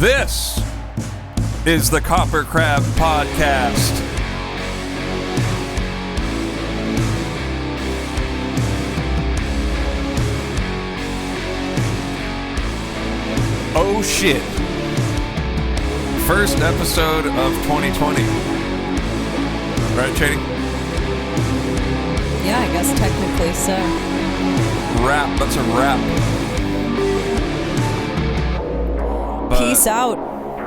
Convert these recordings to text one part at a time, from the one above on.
This is the KoperCrabb Podcast. Oh shit. First episode of 2020. Right, Chaney? Yeah, I guess technically so. Wrap. That's a wrap. Peace out,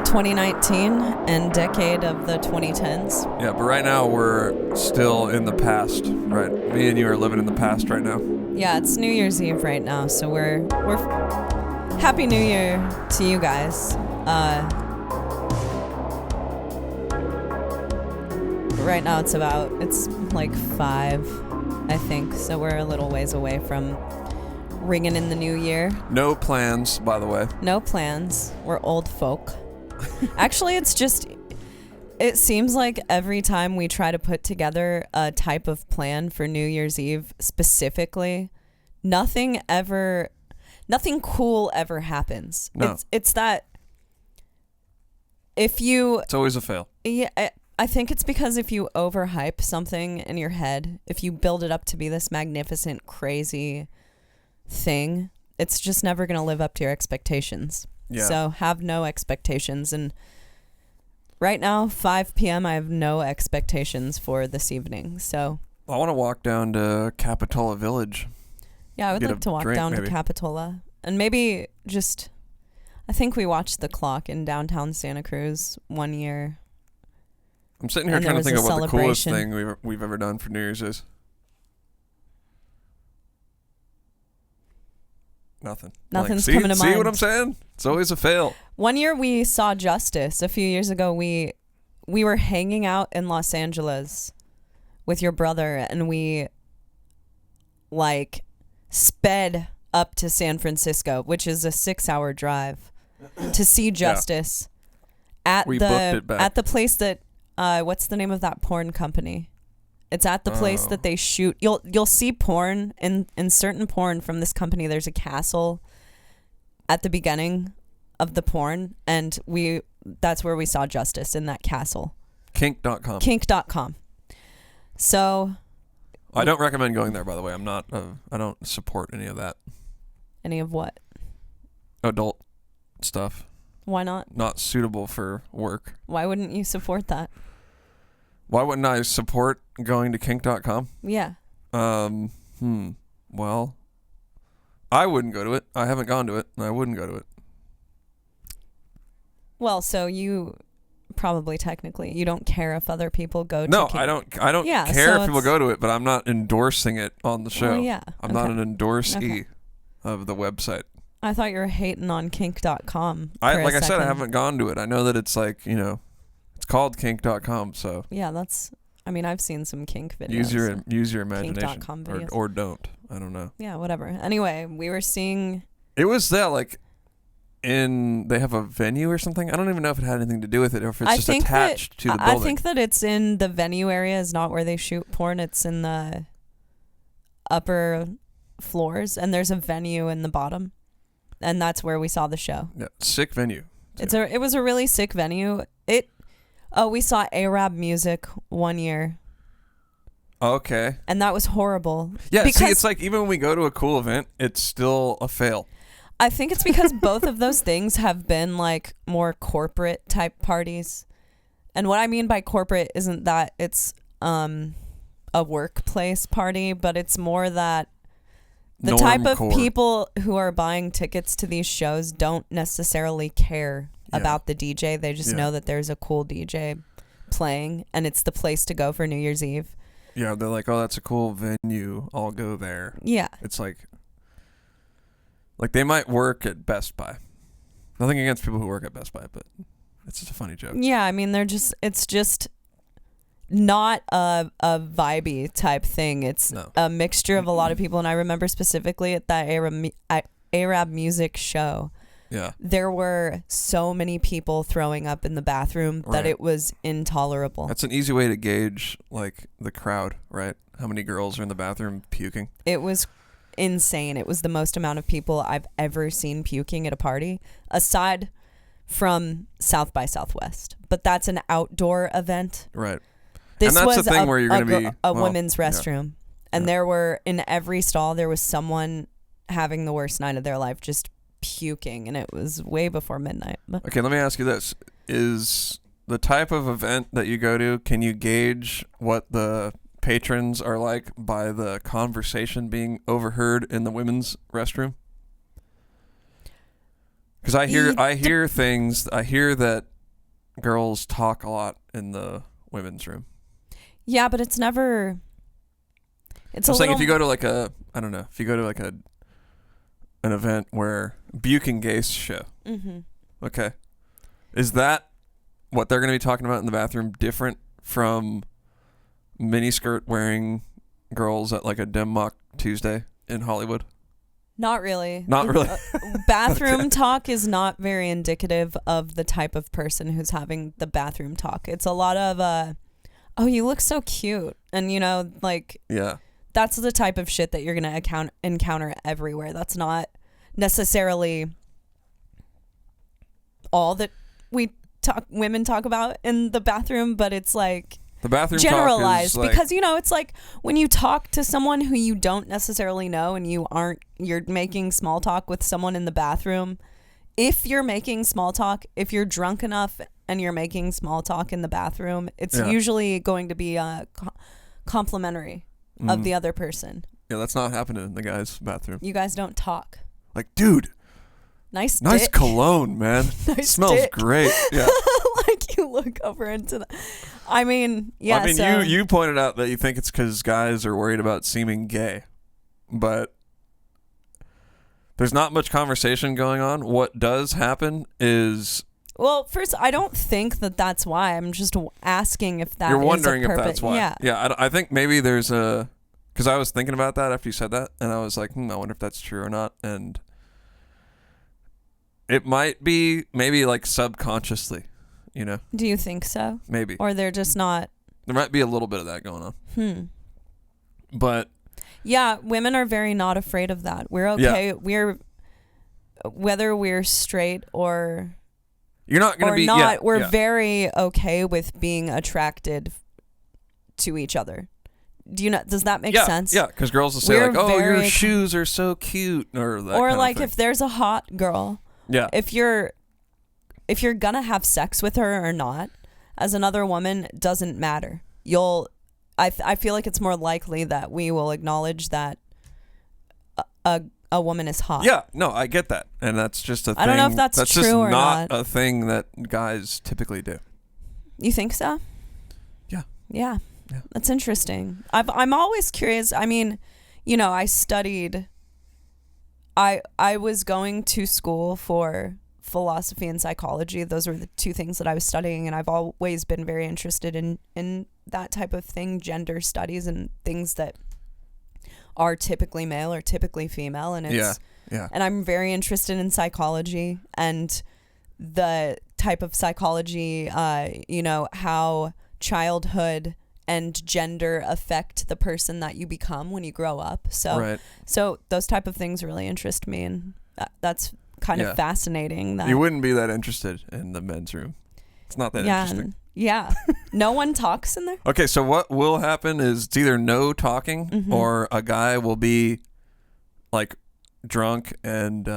2019 and decade of the 2010s. Yeah, but right now we're still in the past, right? Me and you are living in the past right now. Yeah, it's New Year's Eve right now, so we're Happy New Year to you guys. Right now it's like 5, I think, so we're a little ways away from ringing in the new year. No plans, by the way. No plans. We're old folk. Actually, it seems like every time we try to put together a type of plan for New Year's Eve specifically, nothing cool ever happens. No. It's that if you... It's always a fail. Yeah, I think it's because if you overhype something in your head, if you build it up to be this magnificent, crazy thing, it's just never going to live up to your expectations. Yeah. So have no expectations. And right now, 5 p.m., I have no expectations for this evening. So I want to walk down to Capitola Village. Yeah, I would like to walk down to Capitola. And maybe just, I think we watched The Clock in downtown Santa Cruz one year. I'm sitting here trying to think of what the coolest thing we've ever done for New Year's is. Nothing. Nothing's coming to mind. See what I'm saying? It's always a fail. One year we saw Justice. A few years ago, we were hanging out in Los Angeles with your brother, and we sped up to San Francisco, which is a 6-hour drive, to see Justice at the place that what's the name of that porn company? It's at the place that they shoot. You'll see porn in certain porn from this company. There's a castle at the beginning of the porn, and that's where we saw Justice, in that castle. Kink.com. Kink.com. So I don't recommend going there, by the way. I don't support any of that. Any of what? Adult stuff. Why not? Not suitable for work. Why wouldn't you support that? Why wouldn't I support going to kink.com? Yeah. Well, I wouldn't go to it. I haven't gone to it, and I wouldn't go to it. Well, so you probably technically you don't care if other people go to No, Kink. I don't care if people go to it, but I'm not endorsing it on the show. Well, yeah. I'm not an endorsee of the website. I thought you were hating on kink.com. Like I said, I haven't gone to it. I know that it's it's called kink.com, so. Yeah, I've seen some kink videos. Use your imagination. Kink.com videos. Or don't. I don't know. Yeah, whatever. Anyway, we were seeing. It was that they have a venue or something. I don't even know if it had anything to do with it or if it's just attached to the building. I think that it's in the venue area, is not where they shoot porn. It's in the upper floors, and there's a venue in the bottom. And that's where we saw the show. Yeah, sick venue. It was a really sick venue. We saw Arab music one year. Okay. And that was horrible. Yeah, see, it's even when we go to a cool event, it's still a fail. I think it's because both of those things have been more corporate type parties. And what I mean by corporate isn't that it's a workplace party, but it's more that the type of people who are buying tickets to these shows don't necessarily care about the DJ. They just know that there's a cool DJ playing, and it's the place to go for New Year's Eve. Yeah, they're like, oh, that's a cool venue. I'll go there. Yeah. It's like they might work at Best Buy. Nothing against people who work at Best Buy, but it's just a funny joke. Yeah, I mean, it's just not a vibey type thing. It's a mixture of a lot of people, and I remember specifically at that Arab music show, Yeah. There were so many people throwing up in the bathroom that it was intolerable. That's an easy way to gauge, like, the crowd, right? How many girls are in the bathroom puking? It was insane. It was the most amount of people I've ever seen puking at a party. Aside from South by Southwest, but that's an outdoor event. Right. This and that's was the thing where you're going to be a women's restroom, and there were in every stall there was someone having the worst night of their life, just puking, and it was way before midnight. Okay, let me ask you this: is the type of event that you go to, can you gauge what the patrons are like by the conversation being overheard in the women's restroom? Because I hear things. I hear that girls talk a lot in the women's room. Yeah, but it's never. It's I'm saying if you go to like a, I don't know, if you go to like an event where Buke and Gase show. Mm-hmm. Okay, is that what they're going to be talking about in the bathroom different from miniskirt wearing girls at like a Dem Mock Tuesday in Hollywood? Not really. Not really. Bathroom talk is not very indicative of the type of person who's having the bathroom talk. It's a lot of, oh, you look so cute. And, you know, like, yeah, that's the type of shit that you're going to encounter everywhere. That's not necessarily all that women talk about in the bathroom, but it's like, the bathroom generalized talk is because you know it's like when you talk to someone who you don't necessarily know and you're making small talk with someone in the bathroom. If you're making small talk, if you're drunk enough and you're making small talk in the bathroom, it's usually going to be complimentary of the other person. Yeah, that's not happening in the guys' bathroom. You guys don't talk. Like, dude, nice dick. Cologne, man. Nice smells dick. Great. Yeah. Like you look over into the. I mean, yeah. I mean, you pointed out that you think it's because guys are worried about seeming gay, but there's not much conversation going on. What does happen is. Well, first, I don't think that that's why. I'm just asking if that. You're wondering if that's why. Yeah. Yeah. I think maybe there's a. Because I was thinking about that after you said that, and I was like, I wonder if that's true or not, and. It might be maybe like subconsciously, you know. Do you think so? Maybe. Or they're just not. There might be a little bit of that going on. But. Yeah, women are very not afraid of that. We're okay. Yeah. Whether we're straight or. You're not going to be. Not, yeah, we're very okay with being attracted to each other. Do you know? Does that make sense? Yeah, because girls will say like, "Oh, your shoes are so cute," or that. Or kind like of thing. if there's a hot girl. Yeah. If you're gonna have sex with her or not, as another woman, doesn't matter. I feel like it's more likely that we will acknowledge that a woman is hot. Yeah, no, I get that, and that's just a thing. I don't know if that's true just or not not. a thing that guys typically do. You think so? Yeah. Yeah. That's interesting. I'm always curious. I mean, you know, I studied. I was going to school for philosophy and psychology. Those were the two things that I was studying, and I've always been very interested in that type of thing, gender studies and things that are typically male or typically female. And it's and I'm very interested in psychology and the type of psychology, you know, how childhood and gender affect the person that you become when you grow up. So those type of things really interest me, and that's kind of fascinating. That you wouldn't be that interested in the men's room. It's not that interesting. Yeah. No one talks in there? Okay, so what will happen is it's either no talking or a guy will be like drunk and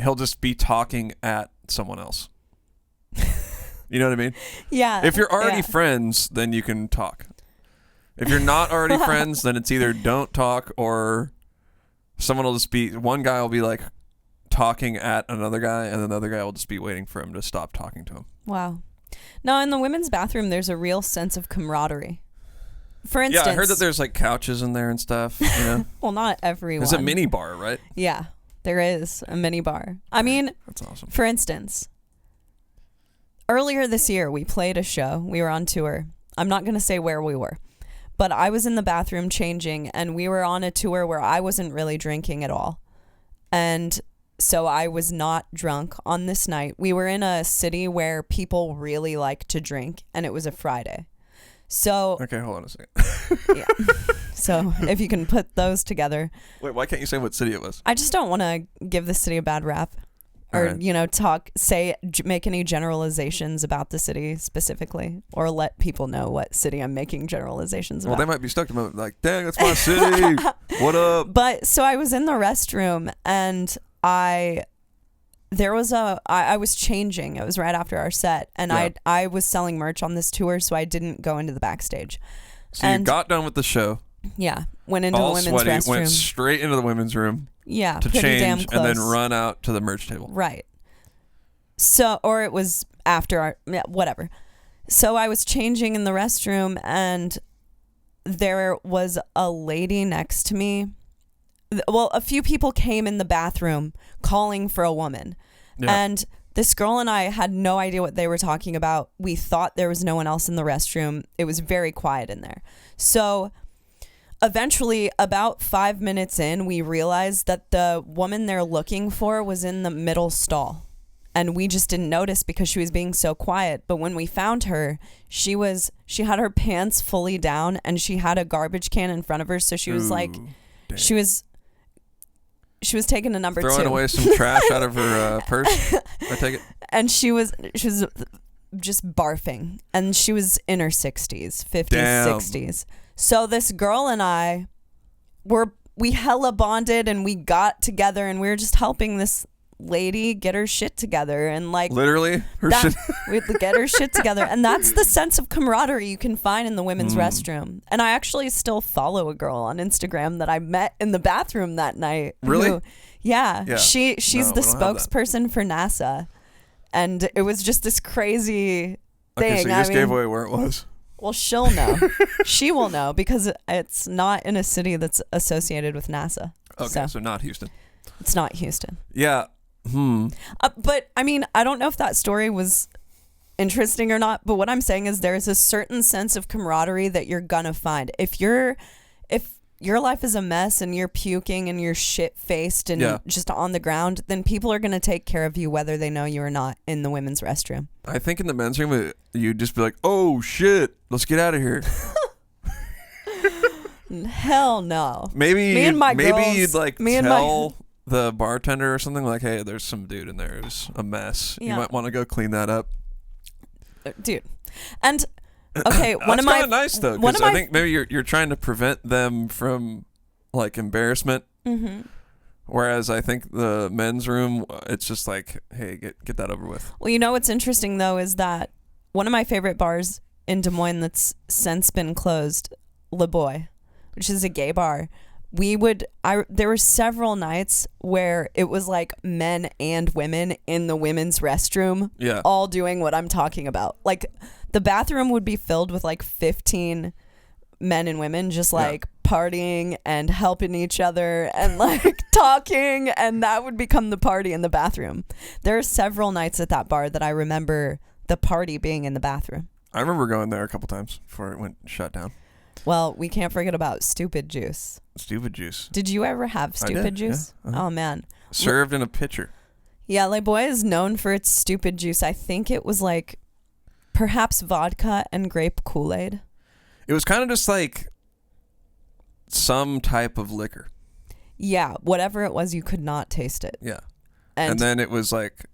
he'll just be talking at someone else. You know what I mean? Yeah. If you're already friends, then you can talk. If you're not already friends, then it's either don't talk or someone will just be, one guy will be like talking at another guy and another guy will just be waiting for him to stop talking to him. Wow. No, in the women's bathroom, there's a real sense of camaraderie. For instance. Yeah, I heard that there's like couches in there and stuff, you know? Well, not everyone. There's a mini bar, right? Yeah, there is a mini bar. I mean, that's awesome. For instance, earlier this year, we played a show. We were on tour. I'm not going to say where we were, but I was in the bathroom changing, and we were on a tour where I wasn't really drinking at all. And so I was not drunk on this night. We were in a city where people really like to drink, and it was a Friday. So okay, hold on a second. Yeah. So if you can put those together. Wait, why can't you say what city it was? I just don't want to give the city a bad rap. or right. make any generalizations about the city specifically, or let people know what city I'm making generalizations about. Well, they might be stuck to like, dang, that's my city. What up? But so I was in the restroom and I was changing. It was right after our set, and I was selling merch on this tour, so I didn't go into the backstage. So you got done with the show. Yeah, went into all the women's sweaty, restroom. went straight into the women's room. Yeah, to pretty damn change close. and then run out to the merch table. Right. So, or it was after our, whatever. So I was changing in the restroom and there was a lady next to me. Well, a few people came in the bathroom calling for a woman. Yeah. And this girl and I had no idea what they were talking about. We thought there was no one else in the restroom. It was very quiet in there. So eventually, about 5 minutes in, we realized that the woman they're looking for was in the middle stall. And we just didn't notice because she was being so quiet. But when we found her, she had her pants fully down and she had a garbage can in front of her. So she was dang. she was taking a number throwing 2. Away some trash out of her purse. I take it. And she was just barfing. And she was in her 60s, 50s, Damn. 60s. So this girl and I we hella bonded and we got together and we were just helping this lady get her shit together and like literally we'd get her shit together, and that's the sense of camaraderie you can find in the women's restroom. And I actually still follow a girl on Instagram that I met in the bathroom that night. Really? Yeah. She's the spokesperson for NASA, and it was just this crazy thing. Okay, so you just gave away where it was. Well, she'll know. She will know because it's not in a city that's associated with NASA. Okay, so not Houston. It's not Houston. Yeah. But I mean, I don't know if that story was interesting or not, but what I'm saying is there's a certain sense of camaraderie that you're gonna find. If your life is a mess and you're puking and you're shit-faced and just on the ground, then people are gonna take care of you whether they know you or not in the women's restroom. I think in the men's room, you'd just be like, oh shit, let's get out of here. Hell no. Maybe you'd like tell the bartender or something like, hey, there's some dude in there who's a mess. Yeah. You might want to go clean that up. Dude. And okay, one of my kind of nice though, because I think maybe you're trying to prevent them from like embarrassment. Mm-hmm. Whereas I think the men's room, it's just like, hey, get that over with. Well, you know what's interesting though is that one of my favorite bars in Des Moines that's since been closed, Le Boy, which is a gay bar. There were several nights where it was like men and women in the women's restroom, all doing what I'm talking about. Like the bathroom would be filled with like 15 men and women just like partying and helping each other and like talking, and that would become the party in the bathroom. There are several nights at that bar that I remember the party being in the bathroom. I remember going there a couple times before it went shut down. Well, we can't forget about Stupid Juice. Stupid Juice. Did you ever have Stupid Juice? Yeah. Uh-huh. Oh, man. Served in a pitcher. Yeah, Le Boy is known for its Stupid Juice. I think it was like perhaps vodka and grape Kool-Aid. It was kind of just like some type of liquor. Yeah, whatever it was, you could not taste it. Yeah. And then it was like,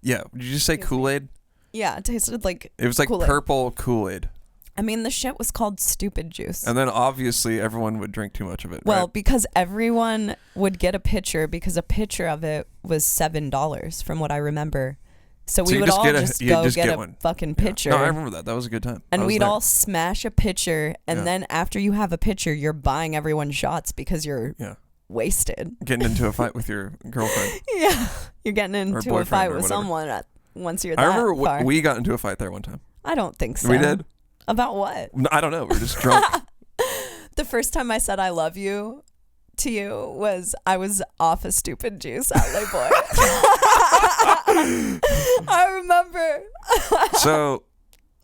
did you just say Kool-Aid? Yeah, it tasted like it was like Kool-Aid. Purple Kool-Aid. I mean, the shit was called Stupid Juice. And then obviously everyone would drink too much of it. Well, right? because everyone would get a pitcher because a pitcher of it was $7 from what I remember. So we would all just go get a fucking pitcher. No, I remember that. That was a good time. And we'd all smash a pitcher. And then after you have a pitcher, you're buying everyone shots because you're wasted. Getting into a fight with your girlfriend. Yeah. You're getting into a fight with someone once you're that far. I remember we got into a fight there one time. I don't think so. We did? About what? I don't know. We're just drunk. The first time I said I love you to you was I was off a Stupid Juice at Le Boy. I remember. So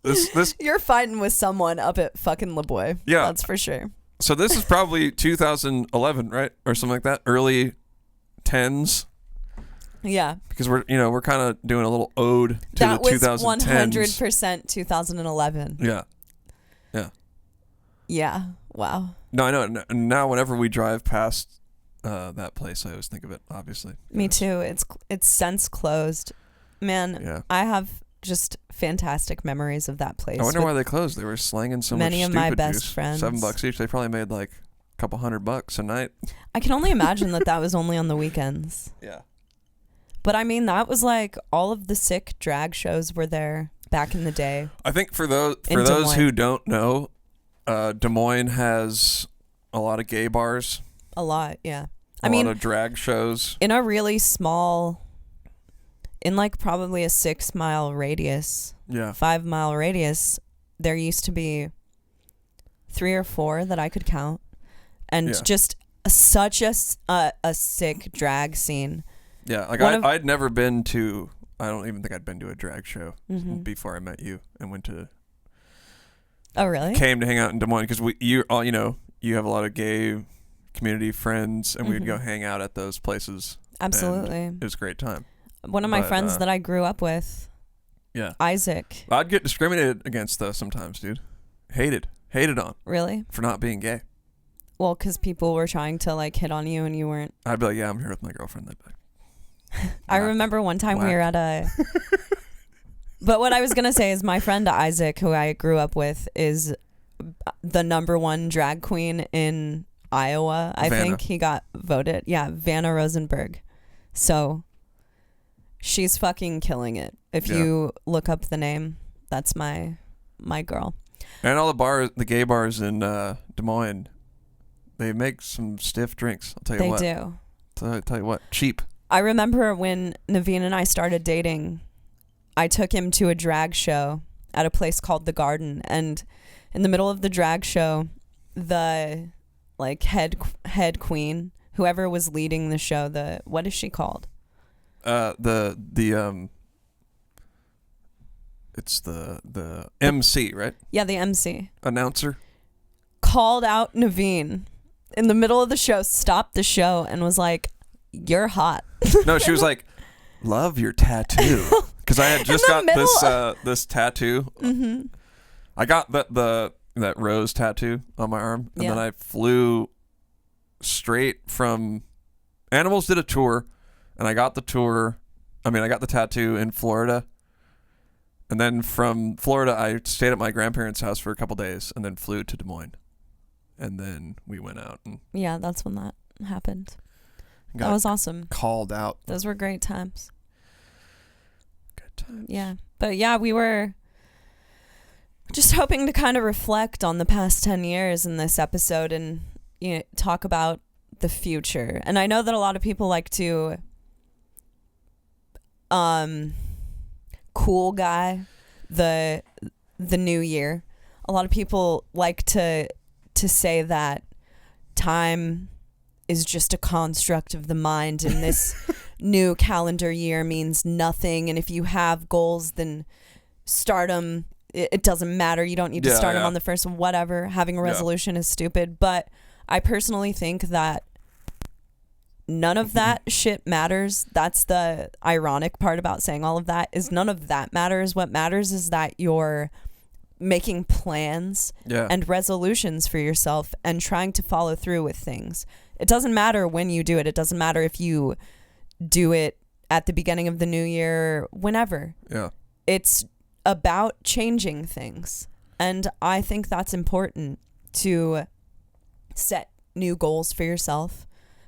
this you're fighting with someone up at fucking Le Boy. Yeah, that's for sure. So this is probably 2011, right, or something like that, early 10s. Yeah, because we're kind of doing a little ode to the 2010s. That was 100% 2011. Yeah. Wow. No, I know. Now, whenever we drive past that place, I always think of it, obviously. Me too. It's since closed. Man, I have just fantastic memories of that place. I wonder why they closed. They were slanging so much many of stupid my best juice. friends. $7 each. They probably made like a couple $100 a night. I can only imagine that was only on the weekends. Yeah. But I mean, that was like all of the sick drag shows were there back in the day. I think for those who don't know, Des Moines has a lot of gay bars. A lot, yeah. A lot of drag shows. In a really small, in like probably a 6 mile radius, 5 mile radius, there used to be 3 or 4 that I could count. And just such a sick drag scene. Yeah, like I'd never been to, I don't even think I'd been to a drag show before I met you and went to. Oh, really? Came to hang out in Des Moines because you have a lot of gay community friends, and we'd go hang out at those places. Absolutely. It was a great time. One of my friends that I grew up with, Isaac. I'd get discriminated against though sometimes, dude. Hated on. Really? For not being gay. Well, because people were trying to like hit on you and you weren't. I'd be like, yeah, I'm here with my girlfriend. They'd be like, I remember one time we were at a... But what I was going to say is my friend Isaac, who I grew up with, is the #1 drag queen in Iowa. I think he got voted. Yeah, Vanna Rosenberg. So she's fucking killing it. If you look up the name, that's my girl. And all the gay bars in Des Moines, they make some stiff drinks. I'll tell you what. They do. Tell you what, cheap. I remember when Navene and I started dating, I took him to a drag show at a place called The Garden, and in the middle of the drag show, the like head queen, whoever was leading the show, what is she called? It's the MC, right? Yeah, the MC. Announcer. Called out Navene in the middle of the show, stopped the show, and was like, "You're hot." No, she was like, "Love your tattoo," because I had just got this tattoo. Mm-hmm. I got that rose tattoo on my arm, and then I flew straight from Animals. Did a tour, and I got the tattoo in Florida. And then from Florida, I stayed at my grandparents' house for a couple days and then flew to Des Moines. And then we went out. Yeah, that's when that happened. That was awesome. Called out. Those were great times. Good times. Yeah. But yeah, we were just hoping to kind of reflect on the past 10 years in this episode and talk about the future. And I know that a lot of people like to... cool guy the new year. A lot of people like to say that time is just a construct of the mind and this new calendar year means nothing, and if you have goals, then start them. It doesn't matter. You don't need to start them on the first, whatever. Having a resolution is stupid. But I personally think that none of that shit matters. That's the ironic part about saying all of that, is none of that matters. What matters is that you're making plans and resolutions for yourself and trying to follow through with things. It doesn't matter when you do it. It doesn't matter if you do it at the beginning of the new year, whenever. Yeah. It's about changing things. And I think that's important, to set new goals for yourself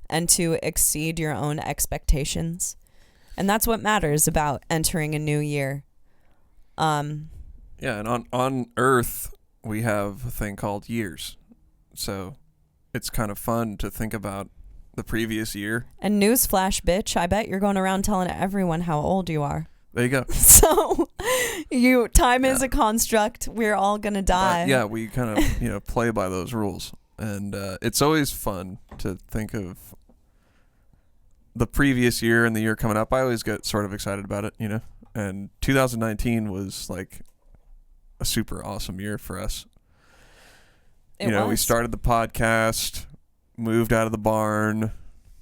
and to exceed your own expectations. And that's what matters about entering a new year. Yeah, and on Earth, we have a thing called years. So it's kind of fun to think about the previous year. And newsflash, bitch, I bet you're going around telling everyone how old you are. There you go. So time is a construct. We're all going to die. But yeah, we kind of, play by those rules. And it's always fun to think of the previous year and the year coming up. I always get sort of excited about it, And 2019 was like a super awesome year for us. We started the podcast, moved out of the barn.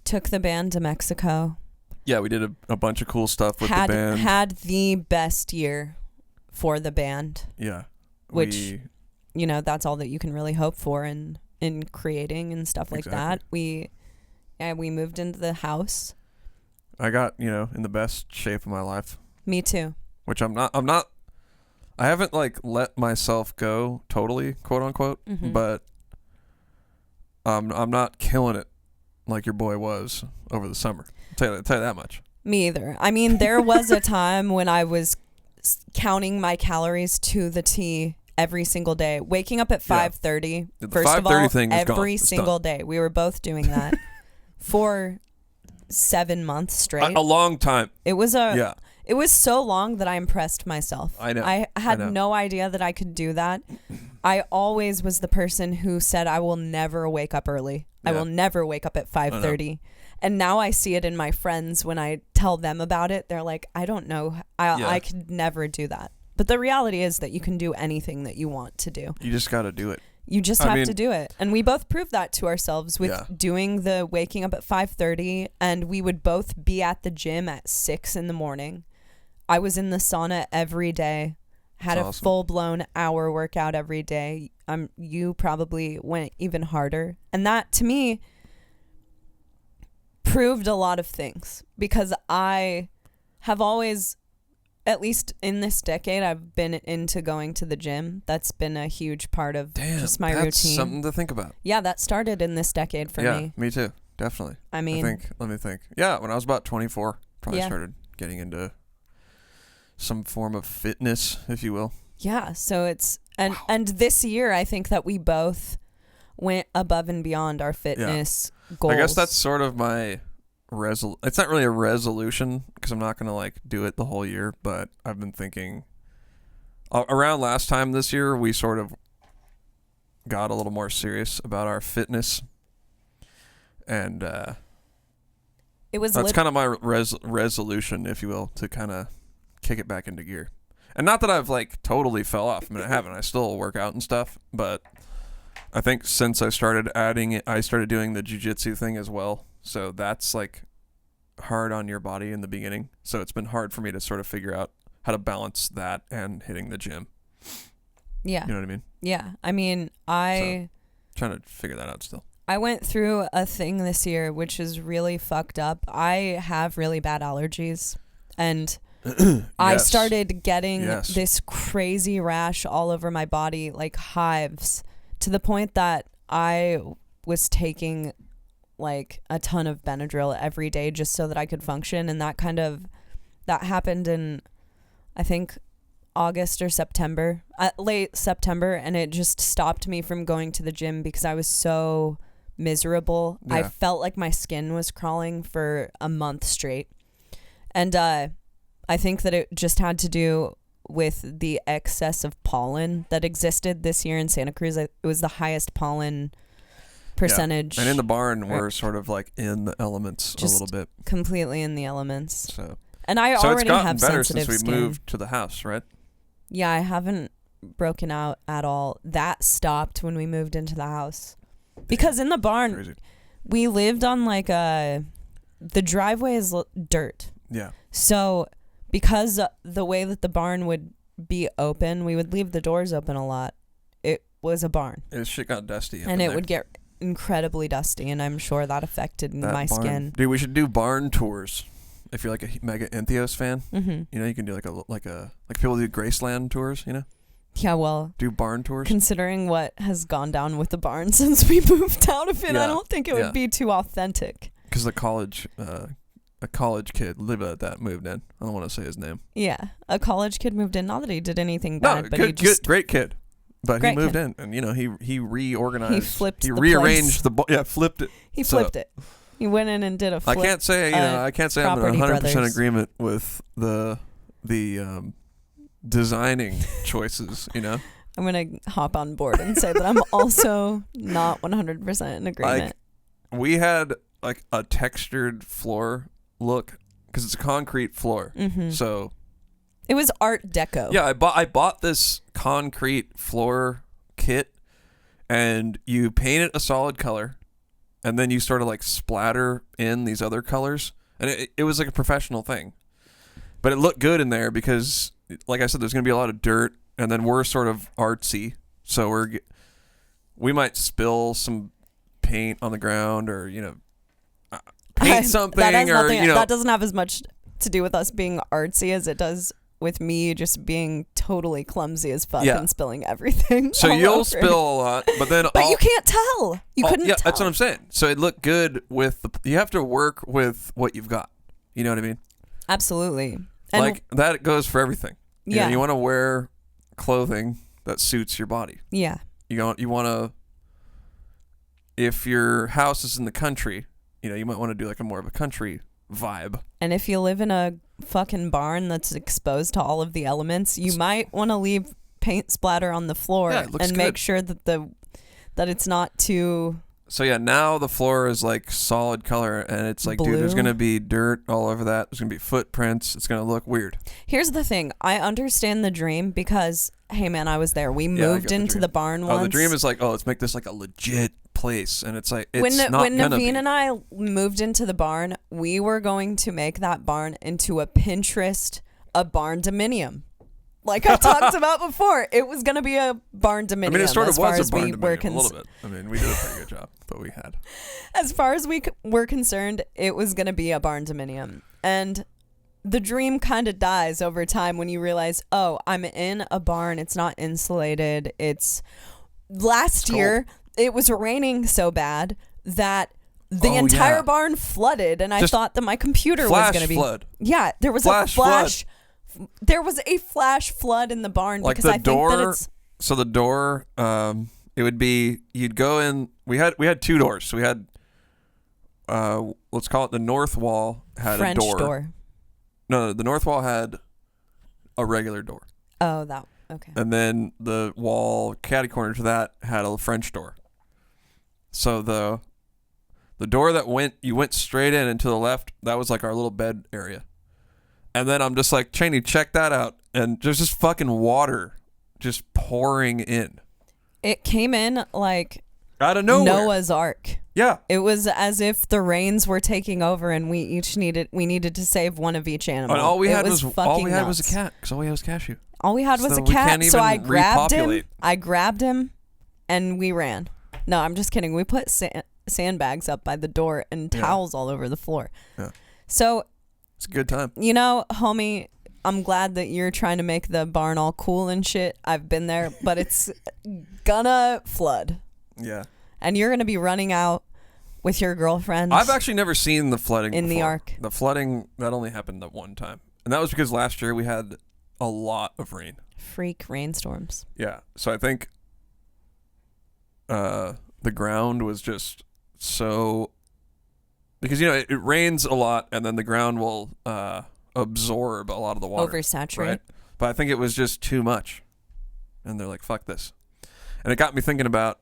Took the band to Mexico. Yeah, we did a bunch of cool stuff with the band. Had the best year for the band. Yeah. Which, that's all that you can really hope for in creating and stuff like that. and we moved into the house. I got, in the best shape of my life. Me too. Which I haven't like let myself go totally, quote unquote, but I'm not killing it like your boy was over the summer. I'll tell you that much. Me either. I mean, there was a time when I was counting my calories to the T every single day, waking up at 5:30. The First of all, 5:30 thing is every gone. single day. We were both doing that for 7 months straight. A long time. It was It was so long that I impressed myself. I know. I had no idea that I could do that. I always was the person who said, I will never wake up early. I will never wake up at 5:30. And now I see it in my friends when I tell them about it. They're like, I don't know. I could never do that. But the reality is that you can do anything that you want to do. You just got to do it. You just have to do it. And we both proved that to ourselves with doing the waking up at 5:30. And we would both be at the gym at 6 in the morning. I was in the sauna every day. Had a full-blown hour workout every day. You probably went even harder. And that, to me, proved a lot of things. Because I have always, at least in this decade, I've been into going to the gym. That's been a huge part of just my routine. That's something to think about. Yeah, that started in this decade for me. Yeah, me too. Definitely. I mean, let me think. Yeah, when I was about 24, probably started getting into some form of fitness, if you will. Yeah, so it's and this year I think that we both went above and beyond our fitness goals. I guess that's sort of my it's not really a resolution because I'm not going to like do it the whole year, but I've been thinking around last time this year we sort of got a little more serious about our fitness, and that's kind of my resolution, if you will, to kind of kick it back into gear. And not that I've like totally fell off. I mean, I haven't. I still work out and stuff, but I think since I started adding it, I started doing the jiu-jitsu thing as well. So that's like hard on your body in the beginning. So it's been hard for me to sort of figure out how to balance that and hitting the gym. Yeah. You know what I mean? Yeah. I mean, trying to figure that out still. I went through a thing this year which is really fucked up. I have really bad allergies, and I started getting this crazy rash all over my body, like hives, to the point that I was taking like a ton of Benadryl every day just so that I could function. And that happened in, I think, August or September, late September. And it just stopped me from going to the gym because I was so miserable. Yeah. I felt like my skin was crawling for a month straight. And, I think that it just had to do with the excess of pollen that existed this year in Santa Cruz. It was the highest pollen percentage. Yeah. And in the barn, we're sort of like in the elements just a little bit. Completely in the elements. And I already have sensitive since we skin. moved to the house, right? Yeah, I haven't broken out at all. That stopped when we moved into the house. Because in the barn, we lived on like the driveway is dirt. Yeah. So because the way that the barn would be open, we would leave the doors open a lot. It was a barn. Shit got dusty. And it would get incredibly dusty, and I'm sure that affected my skin. Dude, we should do barn tours. If you're like a mega Entheos fan, mm-hmm. You can do like people do Graceland tours, Yeah, well, do barn tours. Considering what has gone down with the barn since we moved out of it, I don't think it would be too authentic. Because a college kid moved in. I don't want to say his name. Yeah, a college kid moved in. Not that he did anything bad, but he just great kid. But he moved in, and he reorganized. He rearranged flipped it. He flipped it. He went in and did a flip. I can't say I'm in 100% agreement with the designing choices. I'm gonna hop on board and say that I'm also not 100% in agreement. We had like a textured floor look because it's a concrete floor, so it was Art Deco. Yeah, I bought this concrete floor kit, and you paint it a solid color, and then you sort of like splatter in these other colors, and it was like a professional thing, but it looked good in there because, like I said, there's gonna be a lot of dirt, and then we're sort of artsy, so we might spill some paint on the ground, or paint something that doesn't have as much to do with us being artsy as it does with me just being totally clumsy as fuck and spilling everything. So you'll spill a lot, but then you can't tell. You couldn't tell. That's what I'm saying. So it looked good with you have to work with what you've got. You know what I mean? Absolutely. And like that goes for everything. You want to wear clothing that suits your body. Yeah. You want to, if your house is in the country, you might want to do like a more of a country vibe. And if you live in a fucking barn that's exposed to all of the elements, you might want to leave paint splatter on the floor and make sure that it's not too. So now the floor is like solid color, and it's like, blue. Dude, there's gonna be dirt all over that. There's gonna be footprints. It's gonna look weird. Here's the thing: I understand the dream because, hey man, I was there. We moved into the barn once. The dream is like, let's make this like a legit place, and it's like when Navene and I moved into the barn, we were going to make that barn into a barn dominium. Like I talked about before, it was going to be a barn dominium. I mean, it sort of was a barn dominium, a little bit. I mean, we did a pretty good job, but we had. As far as we were concerned, it was going to be a barn dominium. And the dream kind of dies over time when you realize, I'm in a barn. It's not insulated. Last year, it was raining so bad that the entire barn flooded, and I thought that my computer was going to be. Flood. Yeah, there was a flash. There was a flash flood in the barn like because the I door, think that it's. So the door, it would be you'd go in. We had two doors. So we had, let's call it the north wall had French a door. door. No, the north wall had a regular door. Oh, that okay. And then the wall catty corner to that had a French door. So the door that you went straight in and to the left, that was like our little bed area. And then I'm just like, Chaney, check that out. And there's just fucking water just pouring in. It came in like out of nowhere. Noah's Ark. Yeah. It was as if the rains were taking over and we needed to save one of each animal. And all we had was a cat, because all we had was cashew. All we had was a cat, so I grabbed him and we ran. No, I'm just kidding. We put sandbags up by the door and towels all over the floor. Yeah. So it's a good time. Homie, I'm glad that you're trying to make the barn all cool and shit. I've been there, but it's gonna flood. Yeah. And you're gonna be running out with your girlfriend. I've actually never seen the flooding in before. the Ark. The flooding, that only happened that one time. And that was because last year we had a lot of rain. Freak rainstorms. Yeah. So I think the ground was just so... Because, it rains a lot, and then the ground will absorb a lot of the water. Oversaturate. Right? But I think it was just too much. And they're like, fuck this. And it got me thinking about,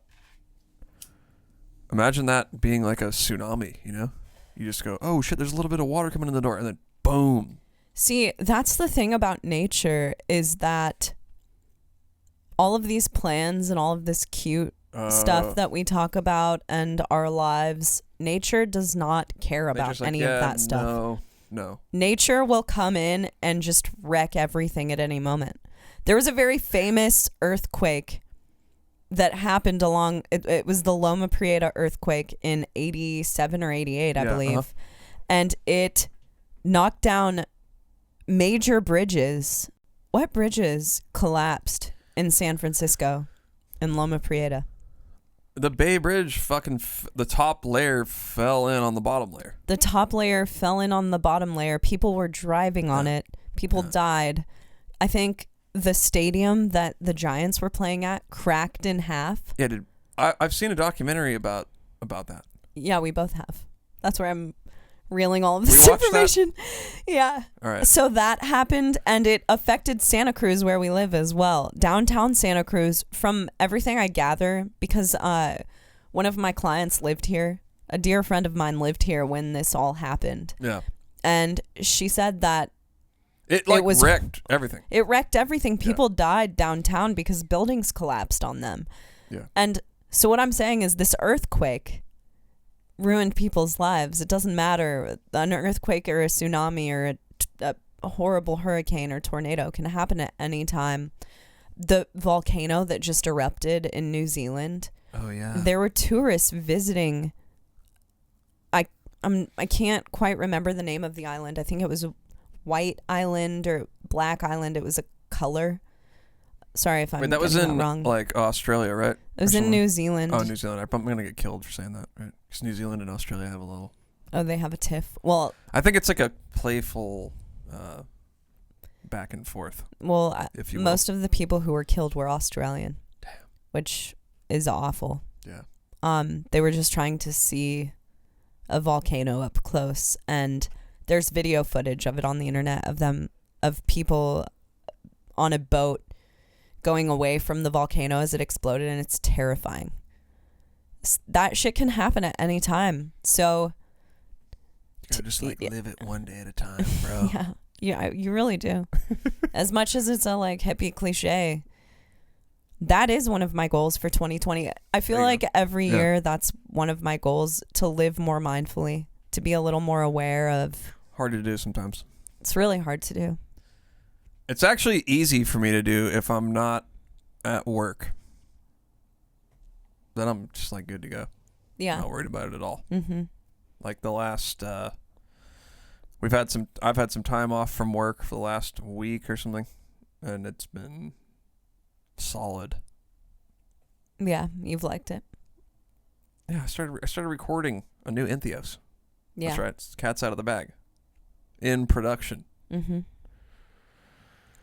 imagine that being like a tsunami, You just go, oh shit, there's a little bit of water coming in the door, and then boom. See, that's the thing about nature, is that all of these plans and all of this cute stuff that we talk about and our lives, nature does not care about any of that stuff. No. Nature will come in and just wreck everything at any moment. There was a very famous earthquake that happened it was the Loma Prieta earthquake in 87 or 88, I believe. Uh-huh. And it knocked down major bridges. What bridges collapsed in San Francisco in Loma Prieta? The Bay Bridge, the top layer fell in on the bottom layer. The top layer fell in on the bottom layer. People were driving on it. People died. I think the stadium that the Giants were playing at cracked in half. Yeah, I've seen a documentary about that. Yeah, we both have. That's where I'm reeling all of this information. Yeah. All right. So that happened, and it affected Santa Cruz, where we live as well. Downtown Santa Cruz, from everything I gather, because one of my clients lived here. A dear friend of mine lived here when this all happened. Yeah. And she said that it wrecked everything. It wrecked everything. People died downtown because buildings collapsed on them. Yeah. And so what I'm saying is this earthquake ruined people's lives. It doesn't matter. An earthquake or a tsunami or a horrible hurricane or tornado can happen at any time. The volcano that just erupted in New Zealand. Oh, yeah. There were tourists visiting. I can't quite remember the name of the island. I think it was a White Island or Black Island. It was a color. Sorry if I'm that was in wrong. like Australia, right? It was in New Zealand. Oh, New Zealand. I'm gonna get killed for saying that, right? Because New Zealand and Australia have a little. Oh, they have a tiff. Well, I think it's like a playful back and forth. Well, if you most of the people who were killed were Australian. Damn. Which is awful. Yeah. They were just trying to see a volcano up close, and there's video footage of it on the internet of people on a boat going away from the volcano as it exploded, and it's terrifying. That shit can happen at any time. So you gotta just live it one day at a time, bro. Yeah, you really do. As much as it's a like hippie cliche, that is one of my goals for 2020. I feel like every year that's one of my goals, to live more mindfully, to be a little more aware of. Hard to do sometimes. It's really hard to do. It's actually easy for me to do if I'm not at work. Then I'm just like good to go. Yeah. Not worried about it at all. Mm-hmm. Like the last, I've had some time off from work for the last week or something, and it's been solid. Yeah, you've liked it. Yeah, I started recording a new Entheos. Yeah. That's right. It's Cat's Out of the Bag. In production. Mm-hmm.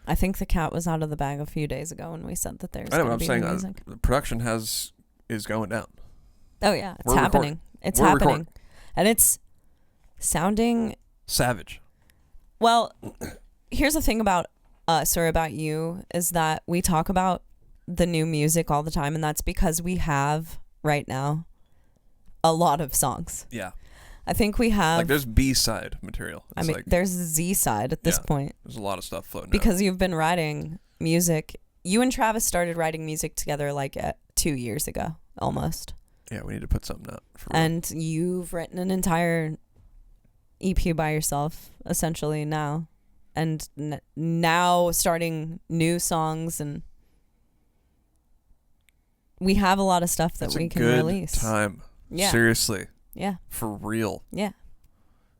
I think the cat was out of the bag a few days ago when we said that there's. I know what I'm be saying. music. The production is going down. Oh yeah, it's happening. It's happening, and it's sounding savage. Well, here's the thing about us or about you is that we talk about the new music all the time, and that's because we have right now a lot of songs. Yeah. I think we have. Like there's B-side material. It's there's Z-side at this point. There's a lot of stuff floating because out. You've been writing music. You and Travis started writing music together like 2 years ago, almost. Yeah, we need to put something out. For real. And you've written an entire EP by yourself, essentially now, and now starting new songs, and we have a lot of stuff that we can release. Time. Yeah. Seriously. Yeah. For real. Yeah.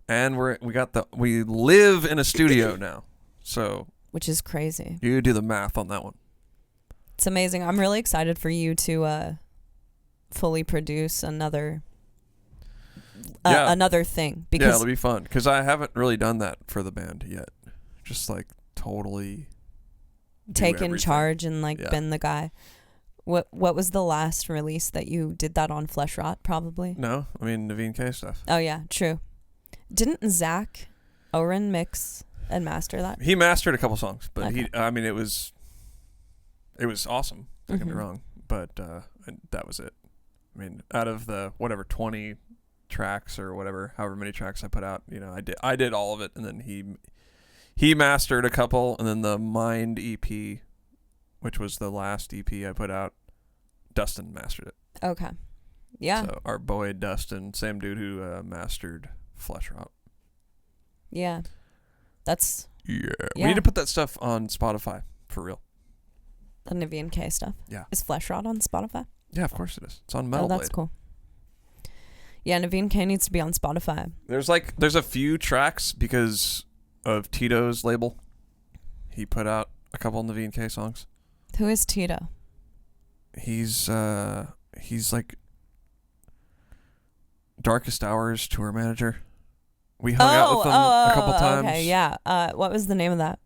And we live in a studio now. So which is crazy. You do the math on that one. It's amazing. I'm really excited for you to fully produce another thing, because it'll be fun because I haven't really done that for the band yet. Just like totally taken charge and been the guy. What was the last release that you did that on? Flesh Rot, probably? No, I mean Navene K stuff. Oh yeah, true. Didn't Zach Oren mix and master that? He mastered a couple songs, but okay. it was awesome. Don't get me wrong, but that was it. I mean, out of the 20 tracks or however many tracks I put out, I did all of it, and then he mastered a couple, and then the Mind EP, which was the last EP I put out, Dustin mastered it. Okay. Yeah. So our boy Dustin, same dude who mastered Flesh Rot. Yeah. We need to put that stuff on Spotify, for real. The Navene K stuff? Yeah. Is Flesh Rot on Spotify? Yeah, of course it is. It's on Metal Blade. Oh, that's cool. Yeah, Navene K needs to be on Spotify. There's a few tracks because of Tito's label. He put out a couple Navene K songs. Who is Tito? He's like Darkest Hours tour manager. We hung out with him a couple times. Okay, yeah. What was the name of that?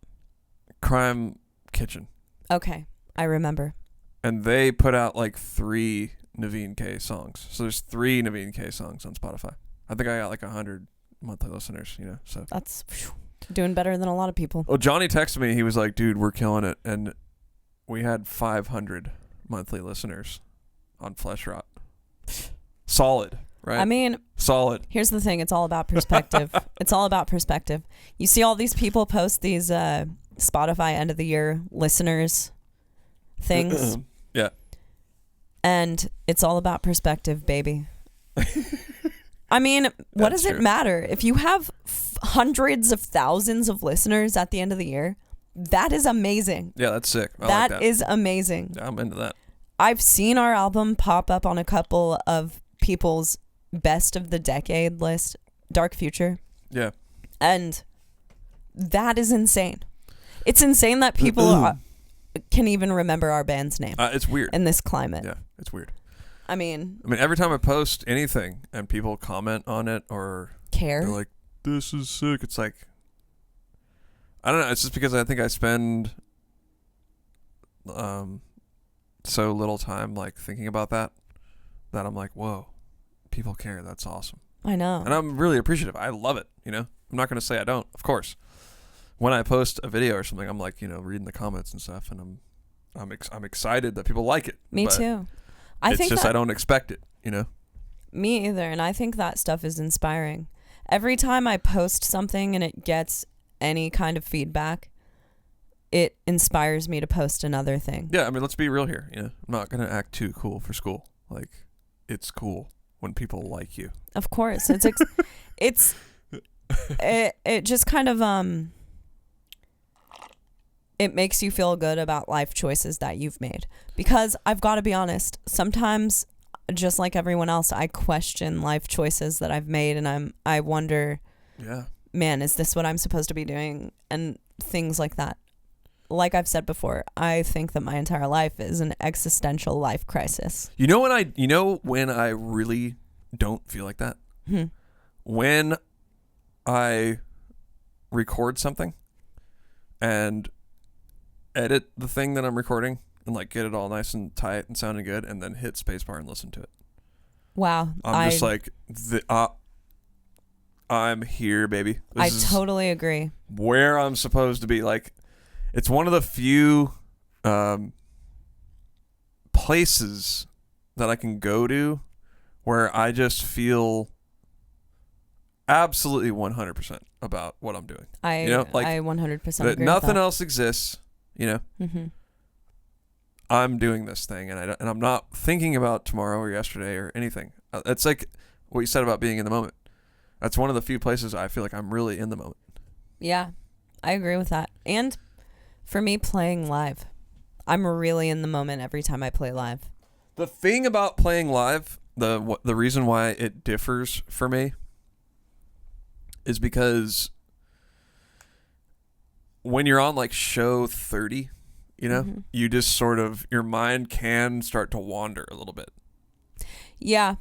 Crime Kitchen. Okay, I remember. And they put out like 3 Navene K songs. So there's 3 Navene K songs on Spotify. I think I got like 100 monthly listeners, so. That's doing better than a lot of people. Well, Johnny texted me. He was like, dude, we're killing it. And we had 500 monthly listeners on Flesh Rot. Solid, right? I mean, solid. Here's the thing. It's all about perspective. It's all about perspective. You see all these people post these Spotify end of the year listeners things. Yeah. And it's all about perspective, baby. I mean, what does it matter? If you have hundreds of thousands of listeners at the end of the year, that is amazing. Yeah, that's sick. That is amazing. Yeah, I'm into that. I've seen our album pop up on a couple of people's best of the decade list dark future. Yeah. And that is insane. It's insane that people can even remember our band's name. It's weird. In this climate. Yeah, it's weird. I mean, every time I post anything and people comment on it or care, they're like, this is sick. It's like, I don't know. It's just because I think I spend so little time like thinking about that I'm like, whoa, people care. That's awesome. I know. And I'm really appreciative. I love it. I'm not going to say I don't, of course. When I post a video or something, I'm like, reading the comments and stuff, and I'm excited that people like it. Me too. I don't expect it, Me either, and I think that stuff is inspiring. Every time I post something and it gets any kind of feedback, it inspires me to post another thing. Yeah, let's be real here. I'm not going to act too cool for school. Like, it's cool when people like you. Of course. It's it just kind of it makes you feel good about life choices that you've made. Because I've got to be honest, sometimes, just like everyone else, I question life choices that I've made, and I wonder, man, is this what I'm supposed to be doing? And things like that. Like I've said before, I think that my entire life is an existential life crisis. When I really don't feel like that? When I record something and edit the thing that I'm recording and like get it all nice and tight and sounding good, and then hit spacebar and listen to it. Wow. I'm just like, I'm here, baby. I totally agree. Where I'm supposed to be. Like, it's one of the few places that I can go to where I just feel absolutely 100% about what I'm doing. I 100% agree. Nothing else exists. Mm-hmm. I'm doing this thing, and I'm not thinking about tomorrow or yesterday or anything. It's like what you said about being in the moment. That's one of the few places I feel like I'm really in the moment. Yeah, I agree with that. And for me, playing live, I'm really in the moment every time I play live. The thing about playing live, the reason why it differs for me is because when you're on like show 30, you just sort of, your mind can start to wander a little bit. Yeah,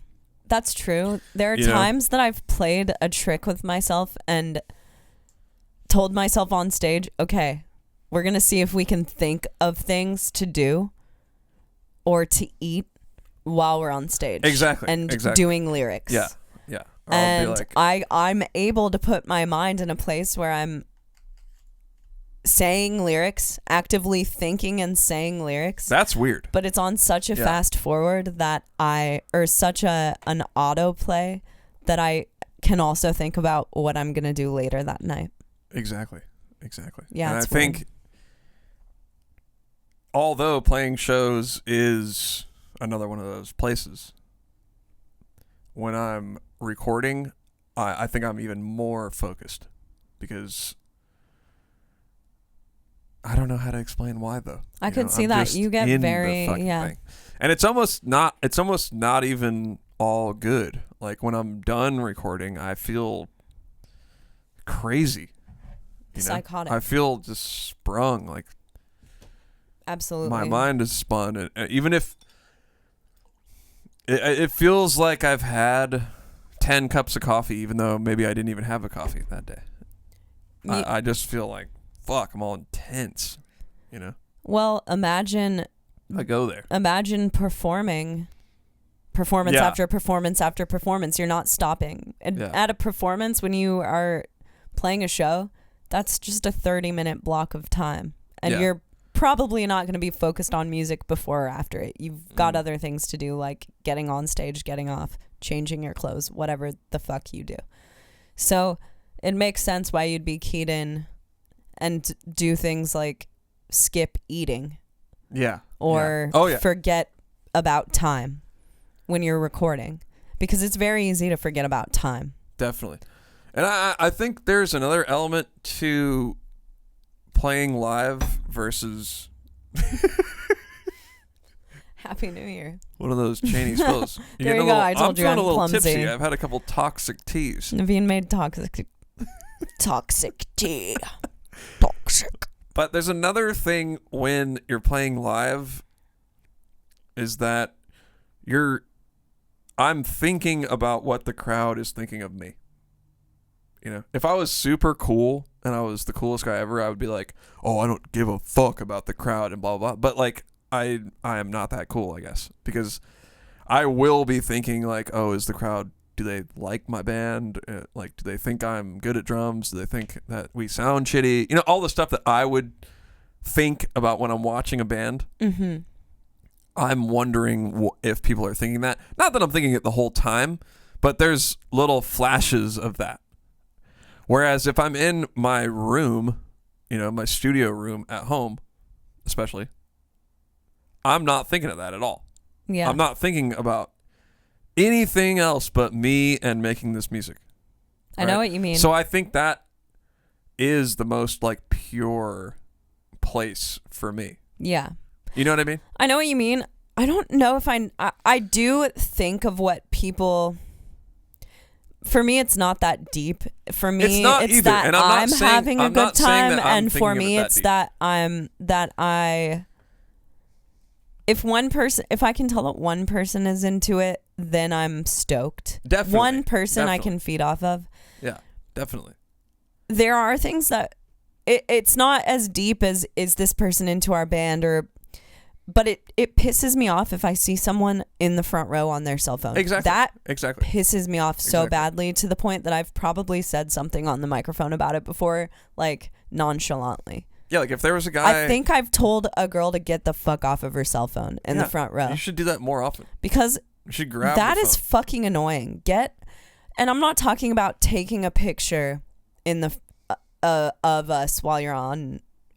that's true. There are times that I've played a trick with myself and told myself on stage, okay, we're going to see if we can think of things to do or to eat while we're on stage. Exactly. And doing lyrics. Yeah. Or and I'm able to put my mind in a place where I'm saying lyrics, actively thinking and saying lyrics. That's weird. But it's on such a fast forward that such an autoplay that I can also think about what I'm going to do later that night. Exactly. Yeah. And I think, although playing shows is another one of those places, when I'm recording, I think I'm even more focused because I don't know how to explain why though. I could see that you get very thing. And it's almost not even all good. Like when I'm done recording, I feel crazy. Psychotic. I feel just sprung. Like absolutely, my mind is spun, and even if it feels like I've had 10 cups of coffee, even though maybe I didn't even have a coffee that day. I just feel like, fuck, I'm all intense, Well, imagine I go there. Imagine performance after performance after performance. You're not stopping. And at a performance, when you are playing a show, that's just a 30-minute block of time. And you're probably not going to be focused on music before or after it. You've got other things to do, like getting on stage, getting off, changing your clothes, whatever the fuck you do. So it makes sense why you'd be keyed in and do things like skip eating. Yeah. Or forget about time when you're recording, because it's very easy to forget about time. Definitely. And I think there's another element to playing live versus Happy New Year. One of those Chaney spills. There you go. I told you I'm I'm feeling a little clumsy. tipsy. I've had a couple toxic teas. Navene made toxic tea. Toxic. But there's another thing when you're playing live is that I'm thinking about what the crowd is thinking of me. You know, if I was super cool and I was the coolest guy ever, I would be like, oh, I don't give a fuck about the crowd and blah, blah, blah. But like, I am not that cool, I guess, because I will be thinking like, oh, is the crowd, do they like my band? Like, do they think I'm good at drums? Do they think that we sound shitty? You know, all the stuff that I would think about when I'm watching a band. Mm-hmm. I'm wondering if people are thinking that. Not that I'm thinking it the whole time, but there's little flashes of that. Whereas if I'm in my room, you know, my studio room at home, especially, I'm not thinking of that at all. Yeah. I'm not thinking about anything else but me and making this music. I know what you mean. So I think that is the most like pure place for me. Yeah. You know what I mean? I know what you mean. I don't know if I do think of what people... For me, it's not that deep. For me, it's not either. that and I'm saying, having a I'm good time, and for me, it's that if I can tell that one person is into it, then I'm stoked. Definitely. One person I can feed off of. Yeah, definitely. There are things that it's not as deep as is this person into our band but it pisses me off if I see someone in the front row on their cell phone. Exactly. That exactly pisses me off so badly, to the point that I've probably said something on the microphone about it before, like nonchalantly. Yeah, like if there was a guy... I think I've told a girl to get the fuck off of her cell phone in the front row. You should do that more often. Because you should grab that the is phone. fucking annoying. And I'm not talking about taking a picture in the of us while you're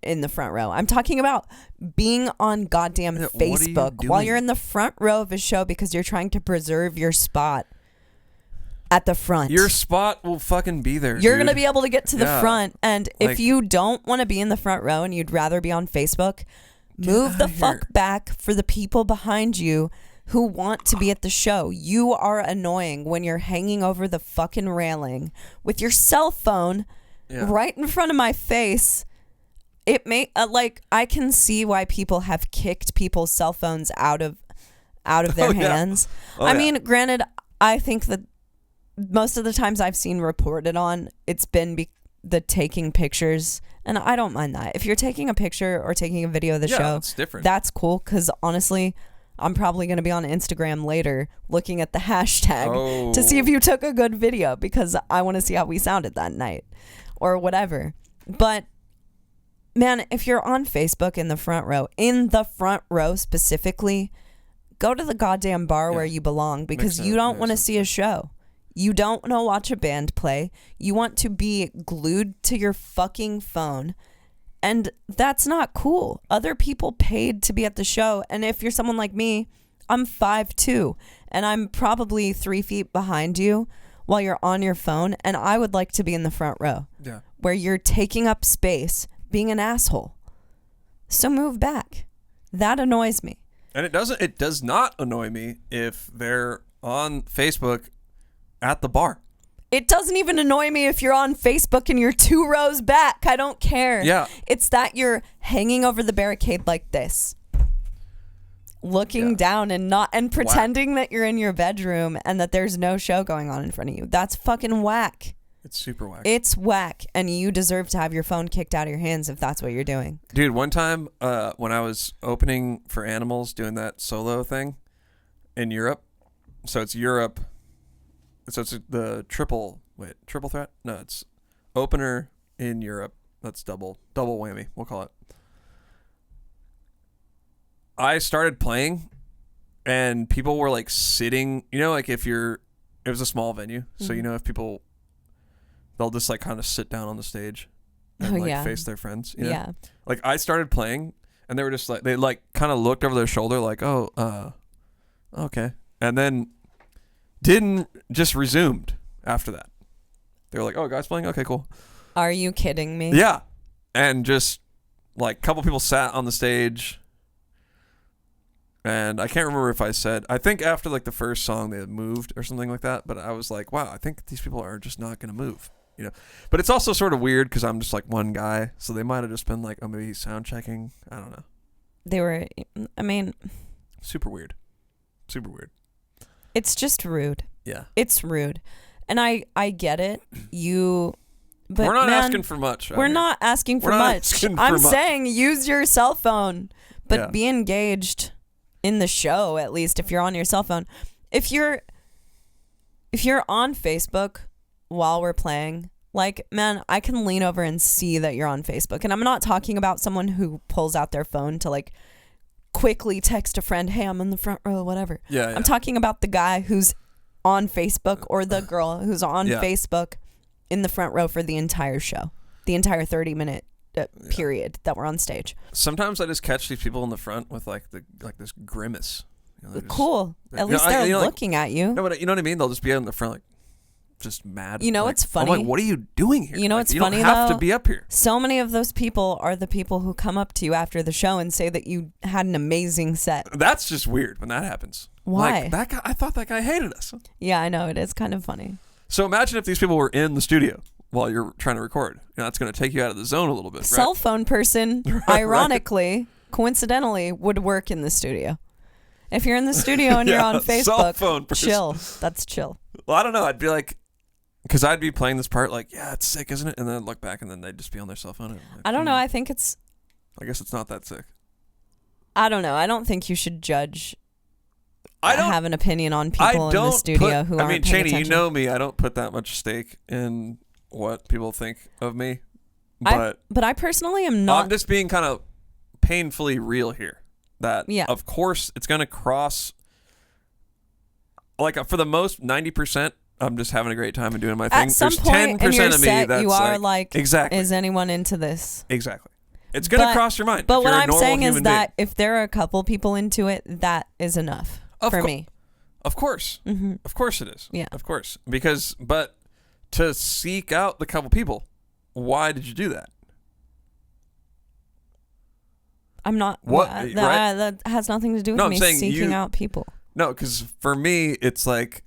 in the front row. I'm talking about being on goddamn Facebook while you're in the front row of a show because you're trying to preserve your spot at the front. Your spot will fucking be there. You're going to be able to get to the front. And like, if you don't want to be in the front row and you'd rather be on Facebook, move the fuck back for the people behind you who want to be at the show. You are annoying when you're hanging over the fucking railing with your cell phone right in front of my face. It may I can see why people have kicked people's cell phones out of their hands. I mean, granted, I think that most of the times I've seen reported on, it's been the taking pictures, and I don't mind that. If you're taking a picture or taking a video of the show, that's different. That's cool, because honestly, I'm probably going to be on Instagram later looking at the hashtag to see if you took a good video, because I want to see how we sounded that night or whatever. But man, if you're on Facebook in the front row specifically, go to the goddamn bar where you belong, because you don't want to see a show. You don't want to watch a band play. You want to be glued to your fucking phone. And that's not cool. Other people paid to be at the show. And if you're someone like me, I'm 5'2", and I'm probably 3 feet behind you while you're on your phone. And I would like to be in the front row where you're taking up space, being an asshole. So move back. That annoys me. And it does not annoy me if they're on Facebook at the bar. It doesn't even annoy me if you're on Facebook and you're 2 rows back. I don't care. Yeah. It's that you're hanging over the barricade like this, looking down and pretending that you're in your bedroom and that there's no show going on in front of you. That's fucking whack. It's super whack. It's whack, and you deserve to have your phone kicked out of your hands if that's what you're doing. Dude, one time when I was opening for Animals, doing that solo thing in Europe, so it's Europe, so it's the triple threat? No, it's opener in Europe. That's double whammy, we'll call it. I started playing, and people were like sitting, you know, like it was a small venue, so you know, if people, they'll just like kind of sit down on the stage and face their friends, you know? Yeah. Like I started playing and they were just like, they like kind of looked over their shoulder like, oh, okay. And then just resumed after that. They were like, oh, guys playing? Okay, cool. Are you kidding me? Yeah. And just like a couple people sat on the stage. And I can't remember if I think after like the first song they had moved or something like that, but I was like, wow, I think these people are just not going to move, you know. But it's also sort of weird because I'm just like one guy, so they might have just been like, oh, maybe he's sound checking. I don't know. They were, I mean. Super weird. Super weird. It's just rude. Yeah. It's rude. And I get it. But we're not man, asking for much. We're not asking for much. I'm saying use your cell phone, but be engaged in the show, at least if you're on your cell phone. If you're on Facebook while we're playing, like, man, I can lean over and see that you're on Facebook. And I'm not talking about someone who pulls out their phone to like quickly text a friend, hey, I'm in the front row, whatever. Yeah. I'm talking about the guy who's on Facebook or the girl who's on Facebook in the front row for the entire show, the entire 30-minute period that we're on stage. Sometimes I just catch these people in the front with like this grimace. You know, cool. At least they're looking at you. No, but you know what I mean? They'll just be in the front like just mad. You know like, what's funny? I'm like, what are you doing here? You know what's funny though? You don't have to be up here. So many of those people are the people who come up to you after the show and say that you had an amazing set. That's just weird when that happens. Why? Like, that guy, I thought that guy hated us. Yeah, I know. It is kind of funny. So imagine if these people were in the studio while you're trying to record. You know, that's going to take you out of the zone a little bit, right? Cell phone person, ironically, coincidentally, would work in the studio. If you're in the studio and you're on Facebook, cell phone person. Chill. That's chill. Well, I don't know. I'd be like, because I'd be playing this part like, yeah, it's sick, isn't it? And then look back and then they'd just be on their cell phone. And like, I don't know. I think it's... I guess it's not that sick. I don't know. I don't think you should judge... I don't have an opinion on people in the studio who aren't paying Chaney, attention. you know me. I don't put that much stake in what people think of me. But I personally am not. I'm just being kind of painfully real here. That, of course, it's going to cross. Like, for the most 90%, I'm just having a great time and doing my thing. At some There's point 10% in your of me set, that's you are like, exactly. Is anyone into this? Exactly. It's going to cross your mind. But what I'm saying is that if there are a couple people into it, that is enough for me. Of course. Mm-hmm. Of course it is. Yeah. Of course. But to seek out the couple people, why did you do that? I'm not. That has nothing to do with me seeking out people. No, because for me, it's like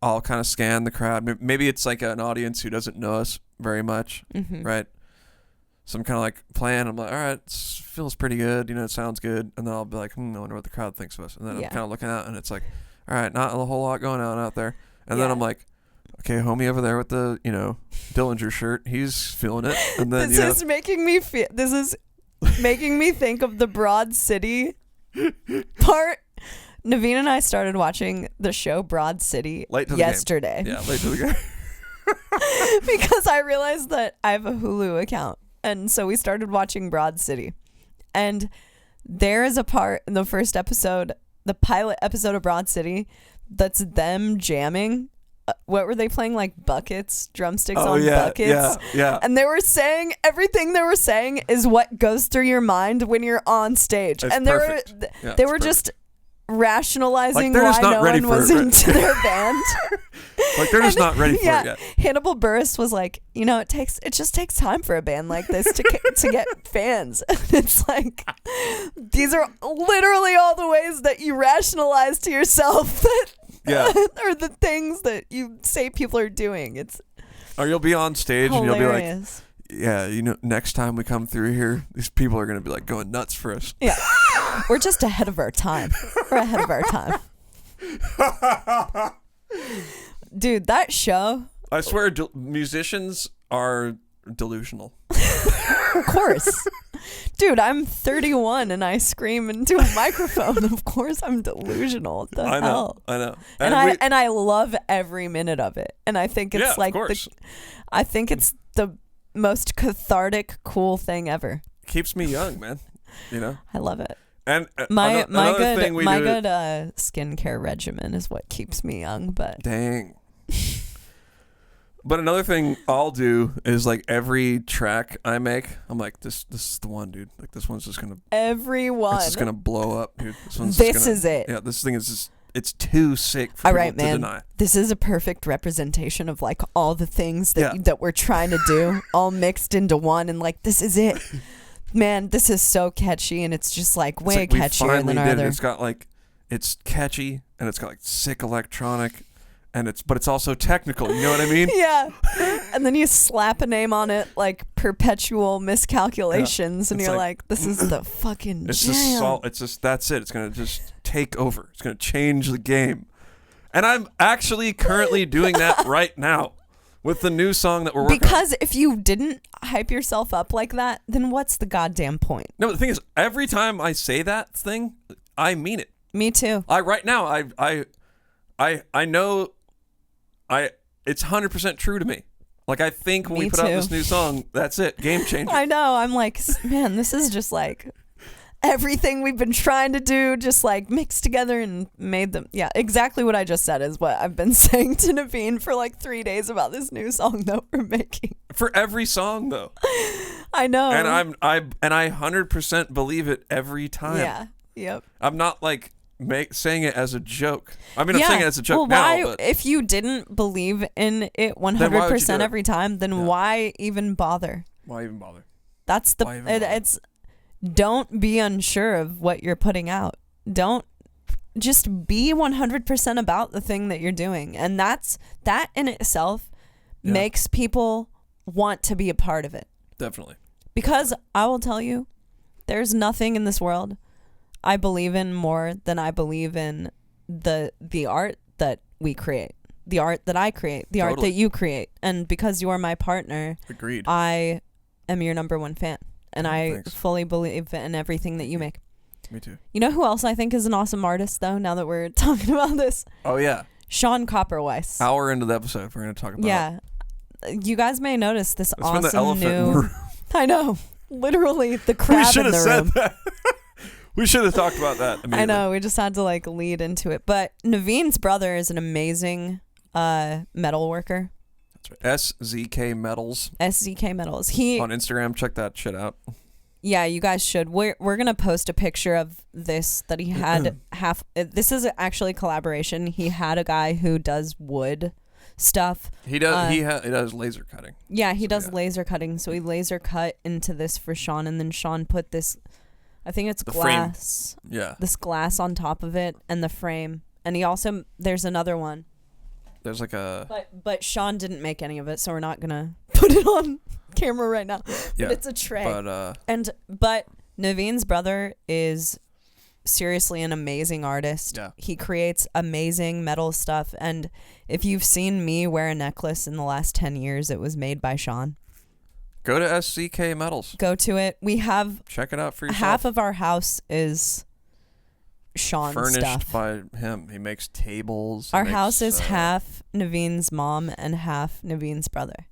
I'll kind of scan the crowd. Maybe it's like an audience who doesn't know us very much, right? So I'm kind of like playing. I'm like, all right, it feels pretty good. You know, it sounds good. And then I'll be like, I wonder what the crowd thinks of us. And then I'm kind of looking out, and it's like, all right, not a whole lot going on out there. And then I'm like, okay, homie over there with the, Dillinger shirt, he's feeling it. And then this is making me think of the Broad City part. Navene and I started watching the show Broad City yesterday. Yeah, late to the game. Because I realized that I have a Hulu account. And so we started watching Broad City. And there is a part in the first episode, the pilot episode of Broad City, that's them jamming. What were they playing? Like buckets, drumsticks on buckets. Yeah. And they were saying, everything they were saying is what goes through your mind when you're on stage. It's and they were just rationalizing like why no one was into their band. Like they're just not ready for it yet. Hannibal Buress was like, it just takes time for a band like this to get fans. And it's like, these are literally all the ways that you rationalize to yourself that are the things that you say people are doing. Or you'll be on stage hilarious. And you'll be like, next time we come through here, these people are going to be like going nuts for us. Yeah. We're just ahead of our time. We're ahead of our time. Dude, that show. I swear musicians are delusional. Of course. Dude, I'm 31 and I scream into a microphone. Of course I'm delusional. What the hell? I know. And I love every minute of it. And I think it's I think it's the most cathartic, cool thing ever. Keeps me young, man. I love it. And my good skincare regimen is what keeps me young. But dang. But another thing I'll do is like every track I make, I'm like, this is the one, dude. Like this one's just gonna It's just gonna blow up, dude. This is it. Yeah, this thing is just it's too sick for people to deny. This is a perfect representation of like all the things that we're trying to do all mixed into one, and like this is it. man, this is so catchy, and it's just like way it's like catchier than our other. It's got like, it's catchy, and it's got like sick electronic, but it's also technical. You know what I mean? Yeah. And then you slap a name on it, like perpetual miscalculations, and It's you're like, like, this is the fucking It's jam. just that's it. It's gonna just take over. It's gonna change the game. And I'm actually currently doing that right now with the new song that we're working on. Because if you didn't hype yourself up like that, then what's the goddamn point? No, the thing is, every time I say that thing, I mean it. Me too. Right now, I know, it's 100% true to me. Like, I think when we put out this new song, that's it, game changer. I know. I'm like, man, this is just like everything we've been trying to do, just like mixed together and made them. Yeah, exactly what I just said is what I've been saying to Navene for like 3 days about this new song that we're making. For every song, though. I know. And I 100% believe it every time. Yeah. Yep. I'm not like saying it as a joke. I mean, I'm saying it as a joke now. But if you didn't believe in it 100% every time, then why even bother? Why even bother? That's it's. Don't be unsure of what you're putting out. Don't just be 100% about the thing that you're doing. And that in itself makes people want to be a part of it. Definitely. Because I will tell you, there's nothing in this world I believe in more than I believe in the art that we create, the art that I create, the art that you create. And because you are my partner, agreed, I am your number one fan. And I fully believe in everything that you make. Me too. You know who else I think is an awesome artist, though, now that we're talking about this? Oh, yeah. Sean Koperweis. Hour into the episode, we're going to talk about Yeah. You guys may notice this awesome been the elephant in the room. I know. Literally, the crab in the room. We should have said that. We should have talked about that immediately. I know. We just had to, like, lead into it. But Navene's brother is an amazing metal worker. That's right. SZK Metals. SZK Metals. On Instagram, check that shit out. Yeah, you guys should. We're gonna post a picture of this that he had this is actually a collaboration. He had a guy who does wood stuff. He does. He does laser cutting. Yeah, he does laser cutting. So he laser cut into this for Sean, and then Sean put this. I think it's glass. Frame. Yeah. This glass on top of it and the frame, and he also there's another one. There's like a. But Sean didn't make any of it, so we're not gonna put it on camera right now. Yeah, but it's a tray. But Navene's brother is seriously an amazing artist. Yeah. He creates amazing metal stuff, and if you've seen me wear a necklace in the last 10 years, it was made by Sean. Go to SZK Metals. Go to it. We have check it out for yourself. Half of our house is Sean's furnished stuff. by him. He makes tables. Our house is half Navene's mom and half Navene's brother.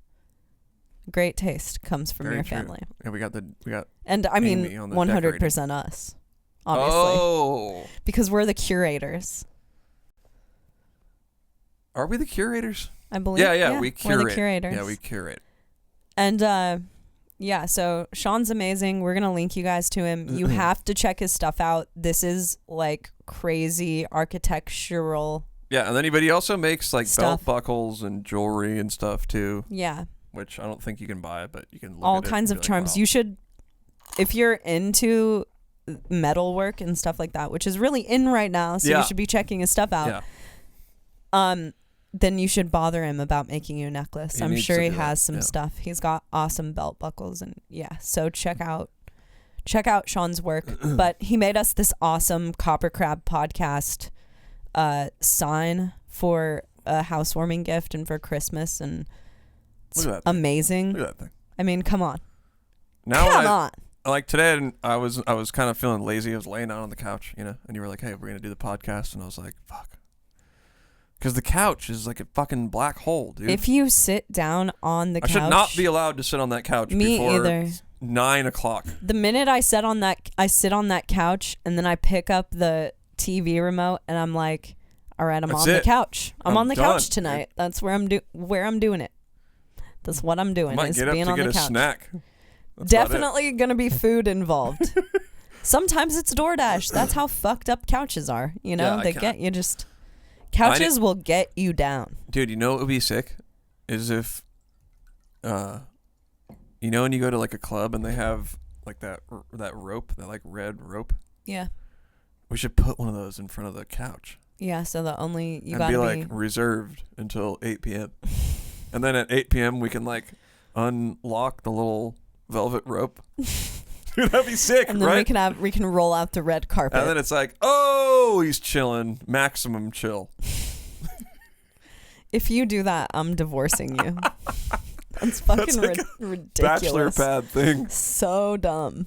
Great taste comes from your family. Yeah, we got and I mean 100% us, obviously. Oh, because we're the curators. Are we the curators? I believe. Yeah, we curate. We're the curators. Yeah, we curate. And yeah, so Sean's amazing. We're gonna link you guys to him. You have to check his stuff out. This is like crazy architectural. Yeah, and then he also makes like stuff. belt buckles and jewelry and stuff too. Yeah. Which I don't think you can buy, but you can look all at it kinds of charms. Like, wow. You should, if you're into metalwork and stuff like that, which is really in right now, so you should be checking his stuff out. Yeah. Then you should bother him about making you a necklace. I'm sure he has some stuff. He's got awesome belt buckles and so check out Sean's work. But he made us this awesome KoperCrabb Podcast sign for a housewarming gift and for Christmas, and it's amazing. Look at that thing. I mean, come on. Come on. Like today, I was kind of feeling lazy. I was laying out on the couch, and you were like, "Hey, we're gonna do the podcast," and I was like, "Fuck." Because the couch is like a fucking black hole, dude. If you sit down on the couch... I should not be allowed to sit on that couch before 9:00. The minute I sit on that couch, and then I pick up the TV remote, and I'm like, all right, I'm on the couch. I'm on the couch tonight. That's where I'm doing it. That's what I'm doing. Might get up to get a snack. Definitely going to be food involved. Sometimes it's DoorDash. That's how fucked up couches are. They get you just... Couches will get you down. Dude, you know what would be sick? Is if, when you go to like a club and they have like that rope, that like red rope. Yeah. We should put one of those in front of the couch. Yeah, so you and gotta be like reserved until 8 p.m. And then at 8 p.m. we can like unlock the little velvet rope. Dude, that'd be sick, and then right? we can roll out the red carpet. And then it's like, oh, he's chilling, maximum chill. If you do that, I'm divorcing you. That's fucking like ridiculous. Bachelor pad thing. So dumb.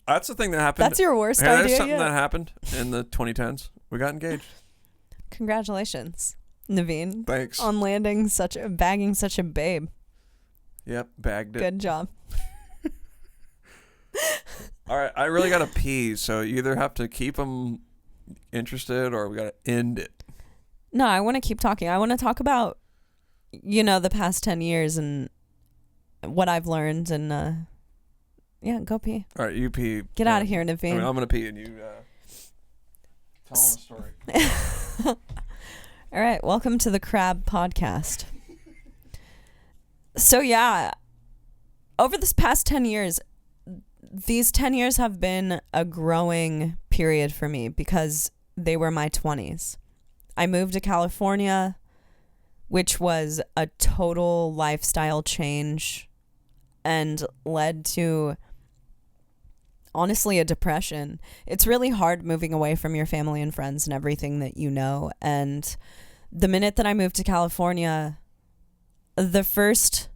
That's the thing that happened. That's your worst That's idea something yet? that happened in the 2010s. We got engaged. Congratulations, Navene. Thanks. On bagging such a babe. Yep, bagged it. Good job. All right, I really got to pee, so you either have to keep them interested or we got to end it. No, I want to keep talking. I want to talk about, the past 10 years and what I've learned and, go pee. All right, you pee. Get out of here, Navene. I'm going to pee and you tell them a story. All right, welcome to the Crab Podcast. So, yeah, over this past 10 years, these 10 years have been a growing period for me because they were my 20s. I moved to California, which was a total lifestyle change and led to, honestly, a depression. It's really hard moving away from your family and friends and everything that you know. And the minute that I moved to California, the first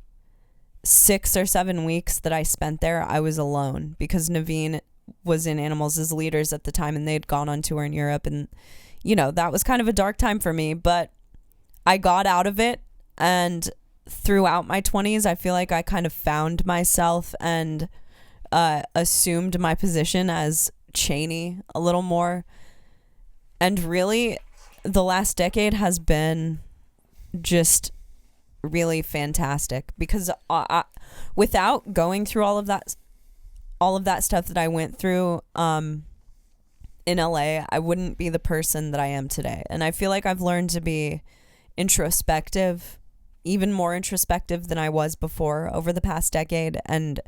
6 or 7 weeks that I spent there, I was alone because Navene was in Animals as Leaders at the time and they'd gone on tour in Europe. And, that was kind of a dark time for me, but I got out of it. And throughout my 20s, I feel like I kind of found myself and assumed my position as Chaney a little more. And really, the last decade has been just really fantastic because without going through all of that stuff that I went through in LA, I wouldn't be the person that I am today. And I feel like I've learned to be introspective, even more introspective than I was before over the past decade, and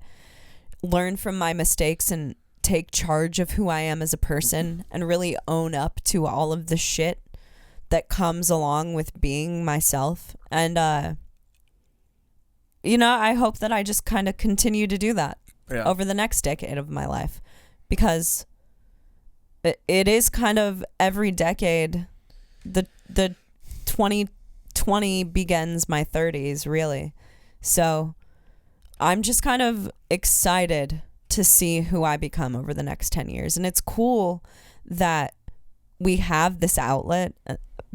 learn from my mistakes and take charge of who I am as a person and really own up to all of the shit that comes along with being myself. And I hope that I just kind of continue to do that over the next decade of my life, because it is kind of every decade. The 2020 begins my 30s, really. So I'm just kind of excited to see who I become over the next 10 years. And it's cool that we have this outlet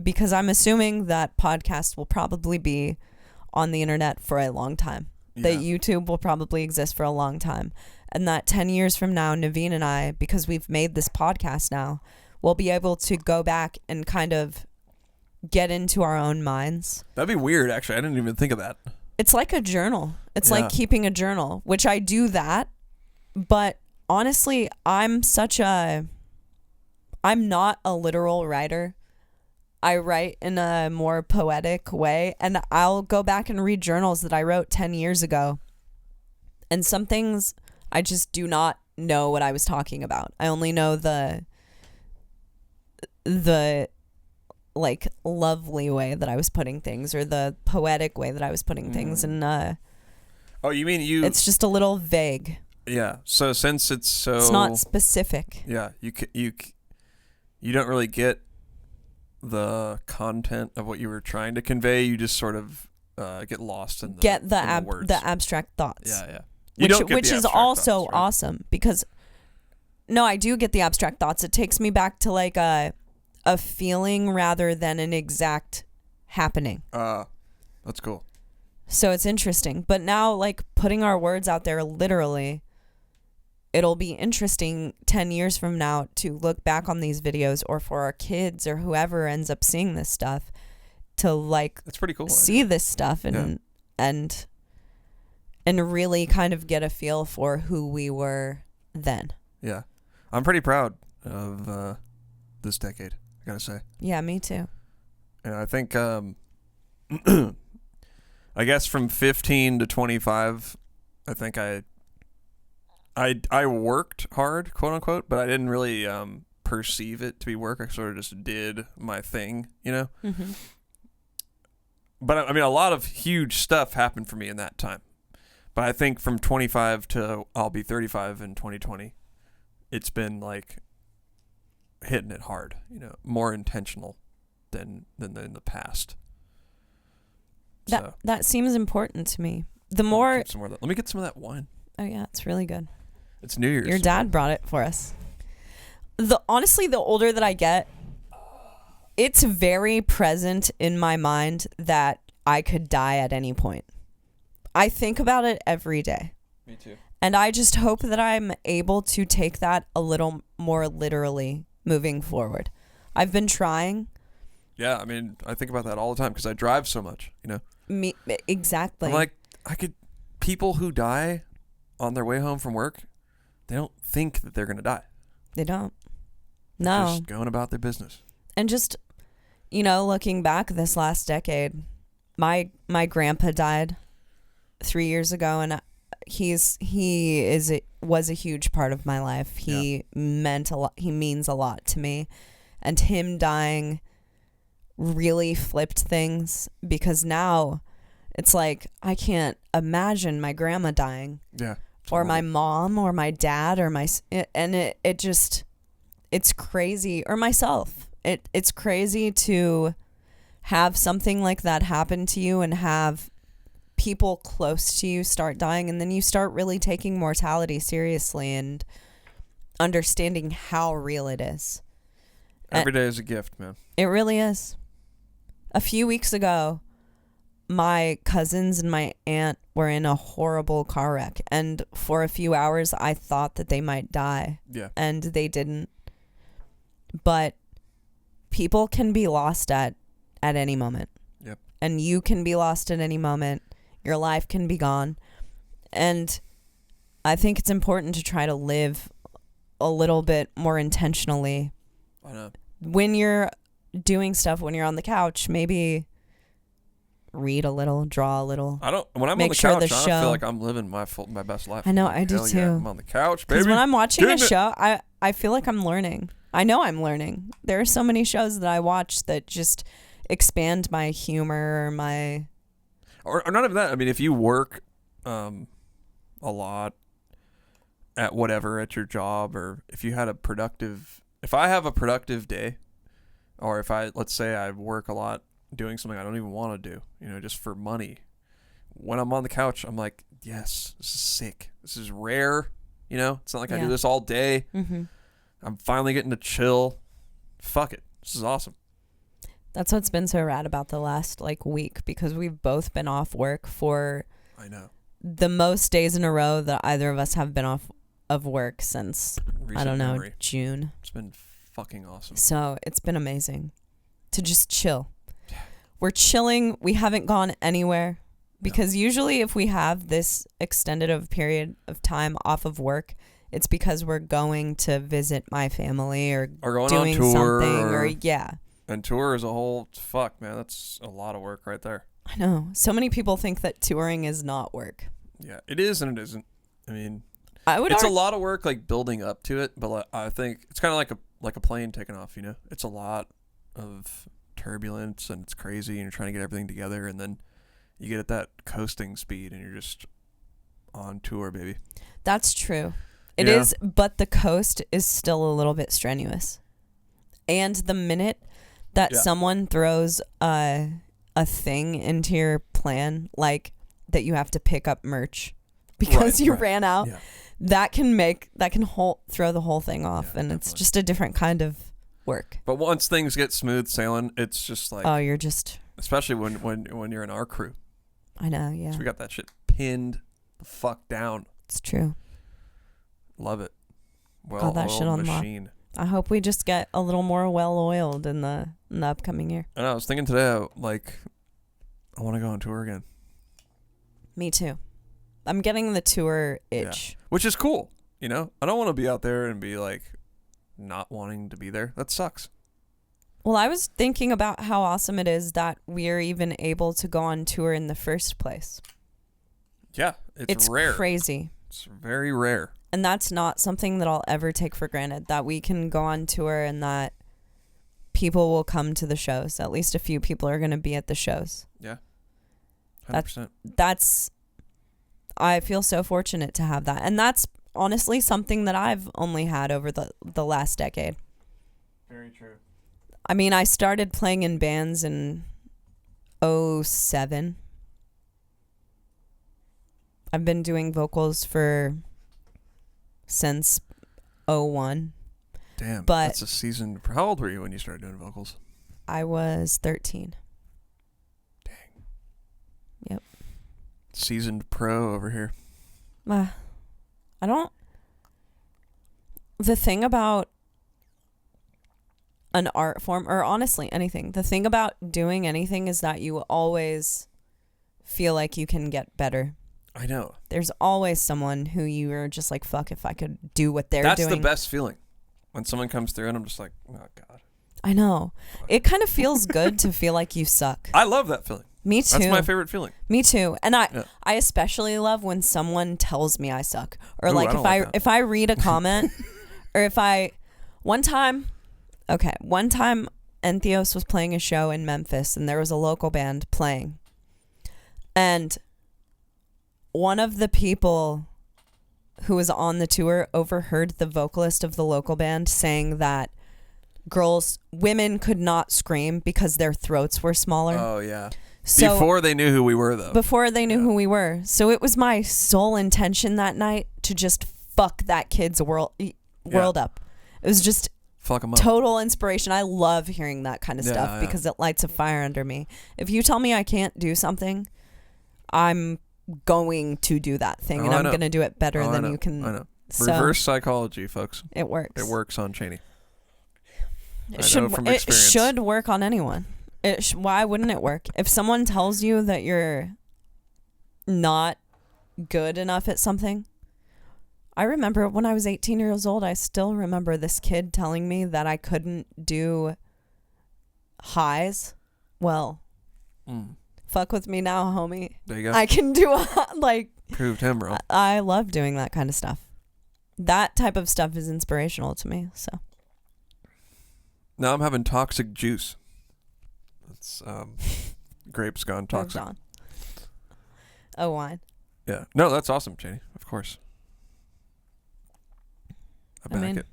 because I'm assuming that podcast will probably be on the internet for a long time. Yeah. That YouTube will probably exist for a long time. And that 10 years from now, Navene and I, because we've made this podcast now, we'll be able to go back and kind of get into our own minds. That'd be weird, actually. I didn't even think of that. It's like a journal. It's like keeping a journal, which I do that. But honestly, I'm not a literal writer. I write in a more poetic way, and I'll go back and read journals that I wrote 10 years ago. And some things I just do not know what I was talking about. I only know the like lovely way that I was putting things, or the poetic way that I was putting things. And oh, you mean it's just a little vague. Yeah. So since it's not specific. Yeah, you don't really get the content of what you were trying to convey. You just sort of get lost in the words. The abstract thoughts. Yeah. Which is also thoughts, right? Awesome, because I do get the abstract thoughts. It takes me back to like a feeling rather than an exact happening. That's cool. So it's interesting. But now, like, putting our words out there literally, it'll be interesting 10 years from now to look back on these videos, or for our kids or whoever ends up seeing this stuff to like, that's pretty cool. See this stuff and really kind of get a feel for who we were then. Yeah. I'm pretty proud of this decade, I gotta say. Yeah, me too. And I think, I guess from 15 to 25, I think I I worked hard, quote unquote, but I didn't really perceive it to be work. I sort of just did my thing, you know? Mm-hmm. But I mean, a lot of huge stuff happened for me in that time. But I think from 25 to I'll be 35 in 2020, it's been like hitting it hard, you know, more intentional than in the past. That seems important to me. The more, let me get some of that wine. Oh yeah, it's really good. It's New Year's. Your dad brought it for us. Honestly, the older that I get, it's very present in my mind that I could die at any point. I think about it every day. Me too. And I just hope that I'm able to take that a little more literally moving forward. I've been trying. Yeah, I mean, I think about that all the time because I drive so much, you know? Exactly. I'm like, people who die on their way home from work, they don't think that they're going to die. They don't. They're No. just going about their business. And just, you know, looking back this last decade, my grandpa died 3 years ago, and he was a huge part of my life. He meant a lot. He means a lot to me, and him dying really flipped things because now it's like I can't imagine my grandma dying. Yeah. Or my mom or my dad or it's crazy, or myself. It's crazy to have something like that happen to you and have people close to you start dying, and then you start really taking mortality seriously and understanding how real it is. Every day is a gift, man. It really is. A few weeks ago, my cousins and my aunt were in a horrible car wreck, and for a few hours I thought that they might die. Yeah. And they didn't. But people can be lost at any moment. Yep. And you can be lost at any moment. Your life can be gone. And I think it's important to try to live a little bit more intentionally. I know. When you're doing stuff, when you're on the couch, maybe read a little, draw a little. When I'm on the couch, I don't feel like I'm living my best life. I know, I do too. Yeah, I'm on the couch, baby. Because when I'm watching a show, I feel like I'm learning. I know I'm learning. There are so many shows that I watch that just expand my humor, or not even that. I mean, if you work a lot at whatever, at your job, or if you had if I have a productive day, or let's say I work a lot doing something I don't even want to do, you know, just for money. When I'm on the couch, I'm like, yes, this is sick. This is rare. You know, it's not like I do this all day. Mm-hmm. I'm finally getting to chill. Fuck it. This is awesome. That's what's been so rad about the last week, because we've both been off work for the most days in a row that either of us have been off of work since June. It's been fucking awesome. So it's been amazing to just chill. We're chilling. We haven't gone anywhere because usually if we have this extended of period of time off of work, it's because we're going to visit my family or going doing on tour something And tour is a whole fuck, man. That's a lot of work right there. I know. So many people think that touring is not work. Yeah, it is and it isn't. I mean, it's a lot of work building up to it, but I think it's kind of like a plane taking off, you know? It's a lot of turbulence and it's crazy and you're trying to get everything together, and then you get at that coasting speed and you're just on tour, baby. That's true. It is, but the coast is still a little bit strenuous. And the minute that someone throws a thing into your plan, like that you have to pick up merch because you ran out, that can throw the whole thing off, and definitely. It's just a different kind of work. But once things get smooth sailing, it's just like, you're just, especially when you're in our crew. I know, yeah. So we got that shit pinned the fuck down. It's true. Love it. Got that shit on machine. I hope we just get a little more well-oiled in the upcoming year. I know. I was thinking today, I want to go on tour again. Me too. I'm getting the tour itch. Yeah. Which is cool. You know, I don't want to be out there and be not wanting to be there. That sucks. Well, I was thinking about how awesome it is that we're even able to go on tour in the first place. Yeah, it's rare. It's crazy. It's very rare. And that's not something that I'll ever take for granted, that we can go on tour and that people will come to the shows. At least a few people are going to be at the shows. Yeah. 100%. That's I feel so fortunate to have that. And that's honestly something that I've only had over the last decade. Very true. I mean, I started playing in bands in 2007. I've been doing vocals since 2001. Damn, but that's a seasoned... How old were you when you started doing vocals? I was 13. Dang. Yep. Seasoned pro over here. The thing about an art form, or honestly anything, the thing about doing anything is that you always feel like you can get better. I know. There's always someone who you are just like, fuck, if I could do what they're doing. That's the best feeling. When someone comes through and I'm just like, oh, God. I know. It kind of feels good to feel like you suck. I love that feeling. Me too. That's my favorite feeling. Me too. And I especially love when someone tells me I suck. Or Ooh, like if I read a comment or one time Entheos was playing a show in Memphis and there was a local band playing. And one of the people who was on the tour overheard the vocalist of the local band saying that women could not scream because their throats were smaller. Oh, yeah. So, before they knew who we were, though. Before they knew who we were. So it was my sole intention that night to just fuck that kid's world up. It was just fuck 'em up. Total inspiration. I love hearing that kind of stuff because it lights a fire under me. If you tell me I can't do something, I'm going to do that thing, and I'm going to do it better than you can. I know. So, reverse psychology, folks. It works. It works on Chaney. It should work on anyone. Why wouldn't it work? If someone tells you that you're not good enough at something, I remember when I was 18 years old, I still remember this kid telling me that I couldn't do highs. Well, fuck with me now, homie. There you go. I can do proved him wrong. I love doing that kind of stuff. That type of stuff is inspirational to me. So now I'm having toxic juice. It's grapes gone toxic. Gone. Oh, wine. Yeah. No, that's awesome, Chaney. Of course. I back it.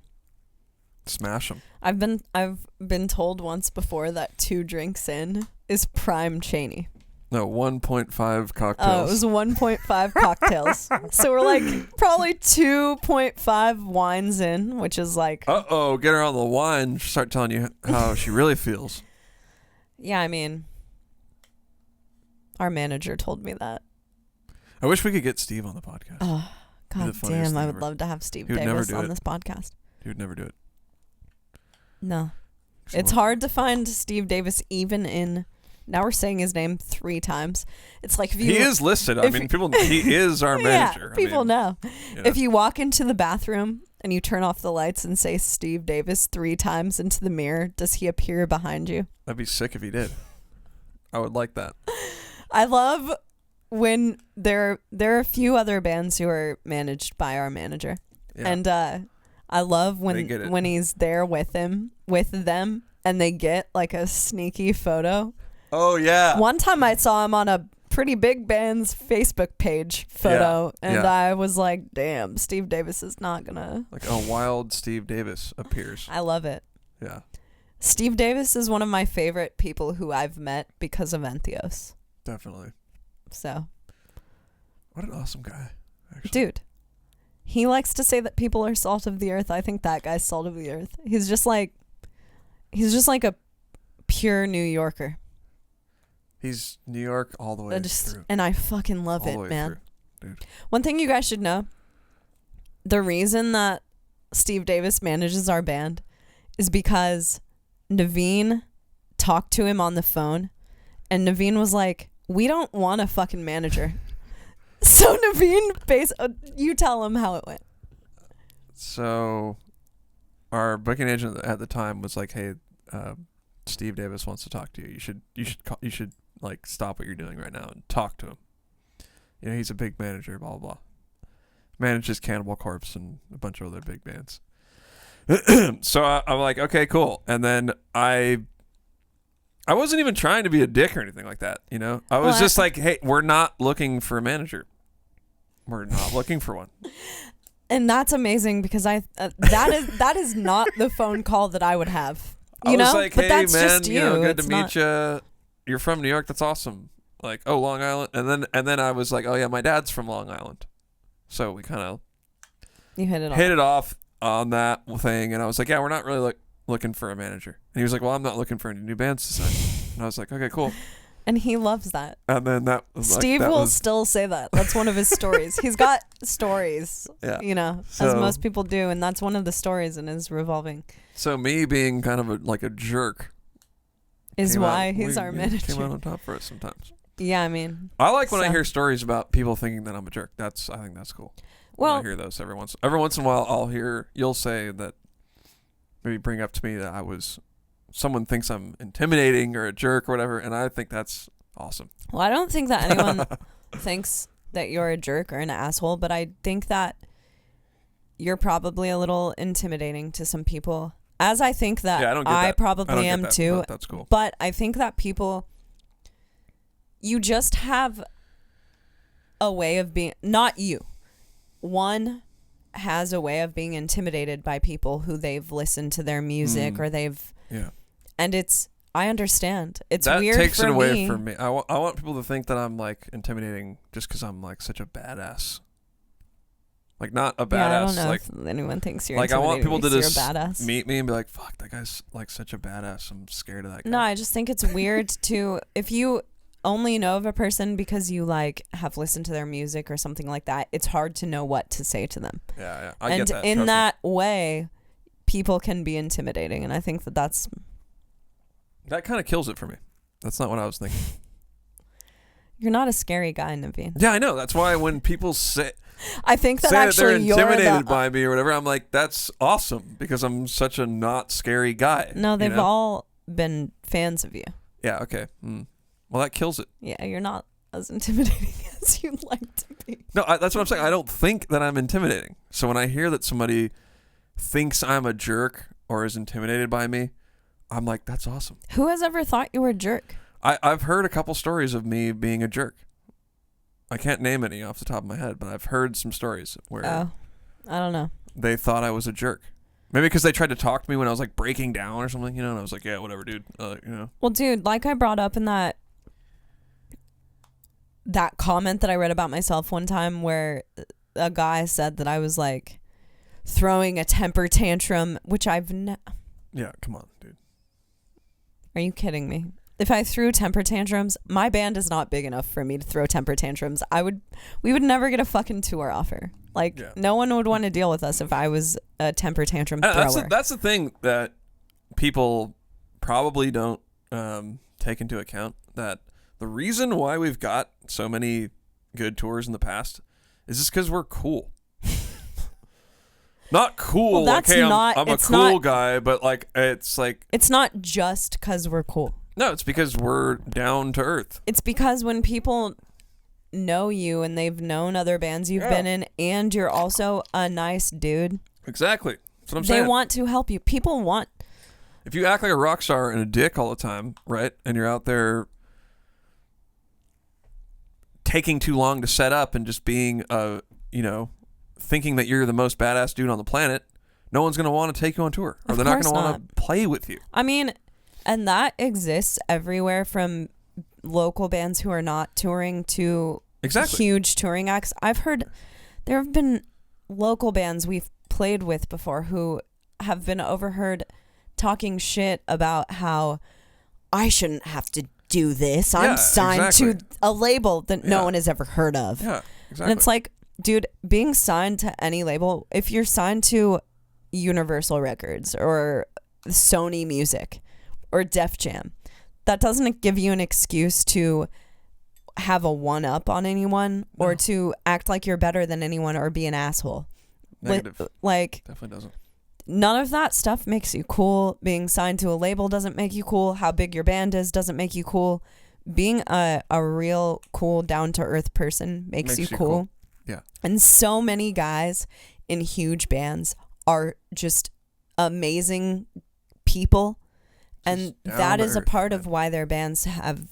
Smash them. I've been told once before that 2 drinks in is prime Chaney. No, 1.5 cocktails. Oh, it was 1.5 cocktails. So we're like probably 2.5 wines in, which is like... Uh-oh, get her on the wine. Start telling you how she really feels. Yeah, I mean, our manager told me that. I wish we could get Steve on the podcast. Oh, God damn, I would love to have Steve Davis on this podcast. He would never do it. No. It's hard to find Steve Davis even in... Now we're saying his name 3 times. It's like if you... He is listed. I mean, he is our manager. Yeah, people know. You know. If you walk into the bathroom and you turn off the lights and say Steve Davis 3 times into the mirror, does he appear behind you? That'd be sick if he did. I would like that. I love when there are a few other bands who are managed by our manager. Yeah. And I love when he's there with them and they get like a sneaky photo. Oh, yeah. One time I saw him on a pretty big band's Facebook page photo, and I was like, damn, Steve Davis is not gonna... Like a wild Steve Davis appears. I love it. Yeah. Steve Davis is one of my favorite people who I've met because of Entheos. Definitely. So. What an awesome guy, actually. Dude. He likes to say that people are salt of the earth. I think that guy's salt of the earth. He's just like a pure New Yorker. He's New York all the way through. And I fucking love it, man. Dude. One thing you guys should know, the reason that Steve Davis manages our band is because Navene talked to him on the phone, and Navene was like, we don't want a fucking manager. So Navene, you tell him how it went. So our booking agent at the time was like, hey, Steve Davis wants to talk to you. You should like stop what you're doing right now and talk to him. You know, he's a big manager, blah, blah, blah. manages Cannibal Corpse and a bunch of other big bands. So I'm like, okay, cool. And then I wasn't even trying to be a dick or anything like that, you know? I was just like, hey, we're not looking for a manager. We're not looking for one. And that's amazing because that is not the phone call that I would have. You know? I was like, but hey, that's man, just you. Good to meet you. You're from New York. That's awesome. Like, oh, Long Island. And then I was like, oh, yeah, my dad's from Long Island. So we kind of hit it off on that thing. And I was like, yeah, we're not really looking for a manager. And he was like, well, I'm not looking for any new bands to sign. And I was like, okay, cool. And he loves that. And then Steve will still say that. That's one of his stories. He's got stories, you know, as most people do. And that's one of the stories in his revolving. So me being kind of a jerk is why he's our manager. Came out on top for us sometimes. Yeah, I mean. I like when I hear stories about people thinking that I'm a jerk. I think that's cool. Well, I hear those every once in a while. You'll say that, maybe bring up to me that someone thinks I'm intimidating or a jerk or whatever, and I think that's awesome. Well, I don't think that anyone thinks that you're a jerk or an asshole, but I think that you're probably a little intimidating to some people, as I think that I probably am too. That's cool. But I think that you just have a way of being, not you. One has a way of being intimidated by people who they've listened to their music or they've, and I understand. It's weird for me. That takes it away from me. I want people to think that I'm like intimidating just because I'm like such a badass. Like not a badass. Yeah, I don't know like, if anyone thinks you're like I want people to just badass. Meet me and be like, fuck, that guy's like such a badass. I'm scared of that guy. No, I just think it's weird to, if you only know of a person because you like have listened to their music or something like that, it's hard to know what to say to them. Yeah, I get that. And in that way, people can be intimidating, and I think that kind of kills it for me. That's not what I was thinking. You're not a scary guy, Navene. Yeah, I know. That's why when people say, I think that they're intimidated by me or whatever, I'm like, that's awesome because I'm such a not scary guy. No, they've all been fans of you. Yeah. Okay. Well, that kills it. Yeah, you're not as intimidating as you'd like to be. No, that's what I'm saying. I don't think that I'm intimidating. So when I hear that somebody thinks I'm a jerk or is intimidated by me, I'm like, that's awesome. Who has ever thought you were a jerk? I've heard a couple stories of me being a jerk. I can't name any off the top of my head, but I've heard some stories where I don't know. They thought I was a jerk. Maybe because they tried to talk to me when I was like breaking down or something, you know, and I was like, yeah, whatever, dude. You know. Well, dude, like I brought up in that comment that I read about myself one time where a guy said that I was like throwing a temper tantrum, which yeah, come on, dude. Are you kidding me? If I threw temper tantrums, my band is not big enough for me to throw temper tantrums. We would never get a fucking tour offer. Like, no one would want to deal with us if I was a temper tantrum thrower. That's the thing that people probably don't take into account, that the reason why we've got so many good tours in the past is just because we're cool. Not cool. Well, that's like, hey, not, I'm a cool guy, but like it's like it's not just because we're cool. No, it's because we're down to earth. It's because when people know you and they've known other bands you've been in, and you're also a nice dude. Exactly. That's what I'm saying. They want to help you. People want. If you act like a rock star and a dick all the time, right, and you're out there taking too long to set up and just being thinking that you're the most badass dude on the planet, no one's going to want to take you on tour, or they're not going to want to play with you. I mean, and that exists everywhere, from local bands who are not touring to huge touring acts. I've heard there have been local bands we've played with before who have been overheard talking shit about how I shouldn't have to do this. I'm signed to a label that no one has ever heard of. Yeah, exactly. And it's like, dude, being signed to any label, if you're signed to Universal Records or Sony Music or Def Jam, that doesn't give you an excuse to have a one-up on anyone or to act like you're better than anyone or be an asshole. Negative. Like, definitely doesn't. None of that stuff makes you cool. Being signed to a label doesn't make you cool. How big your band is doesn't make you cool. Being a real cool, down-to-earth person makes you cool. Yeah. And so many guys in huge bands are just amazing people. And that is a part of why their bands have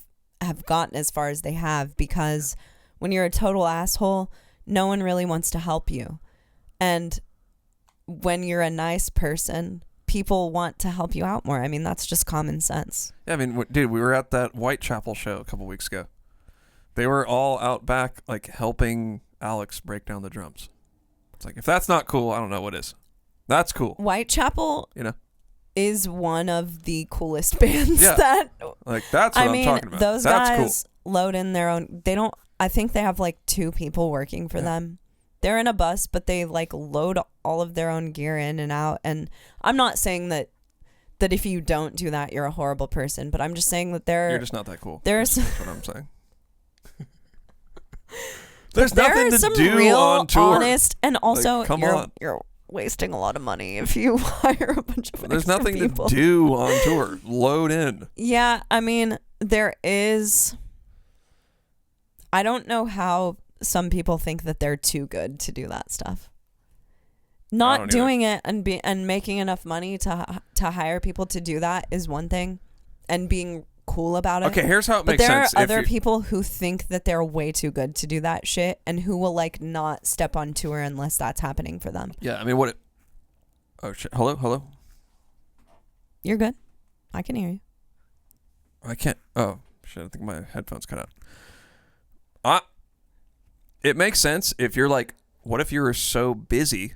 gotten as far as they have, because when you're a total asshole, no one really wants to help you. And when you're a nice person, people want to help you out more. I mean, that's just common sense. Yeah, I mean, dude, we were at that Whitechapel show a couple weeks ago. They were all out back, like, helping Alex break down the drums. It's like, if that's not cool, I don't know what is. That's cool. Whitechapel, you know, is one of the coolest bands that... Like, that's what I'm talking about. Those that's guys cool. Load in their own... They don't... I think they have, like, 2 people working for them. They're in a bus, but they, like, load all of their own gear in and out. And I'm not saying that if you don't do that, you're a horrible person, but I'm just saying that you're just not that cool. There's... That's what I'm saying. There's there nothing some to do real on tour. Honest, and also like, you're wasting a lot of money if you hire a bunch of There's extra nothing people. to do on tour. Load in. Yeah, I mean, there is... I don't know how some people think that they're too good to do that stuff. Not doing it and making enough money to hire people to do that is one thing, and being cool about it. Okay, here's how it makes sense. But there are other people who think that they're way too good to do that shit, and who will, like, not step on tour unless that's happening for them. Yeah, I mean, oh shit! Hello. You're good. I can hear you. I can't. Oh shit! I think my headphones cut out. It makes sense if you're like, what if you were so busy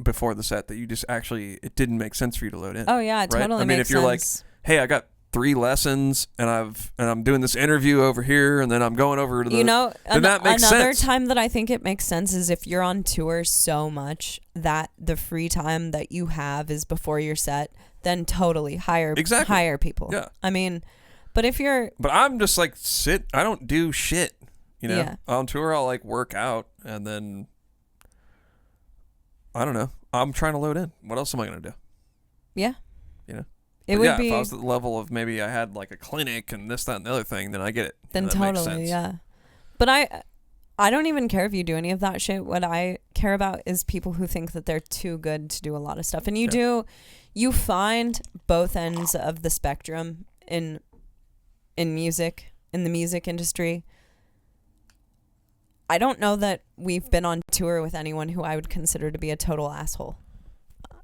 before the set that you just it didn't make sense for you to load in? Oh yeah, it right? totally I mean, makes if you're sense. like, hey, I got 3 lessons and I'm doing this interview over here and then I'm going over to the, then that makes another sense. Time that I think it makes sense is if you're on tour so much that the free time that you have is before your set, then totally hire people. Yeah. I mean, but I'm just like I don't do shit. Yeah. On tour, I'll like work out and then, I don't know. I'm trying to load in. What else am I going to do? Yeah. If be... I was at the level of maybe I had like a clinic and this, that, and the other thing, then I get it. Then that totally, makes sense. yeah. But I don't even care if you do any of that shit. What I care about is people who think that they're too good to do a lot of stuff. And you find both ends of the spectrum in music, in the music industry. I don't know that we've been on tour with anyone who I would consider to be a total asshole.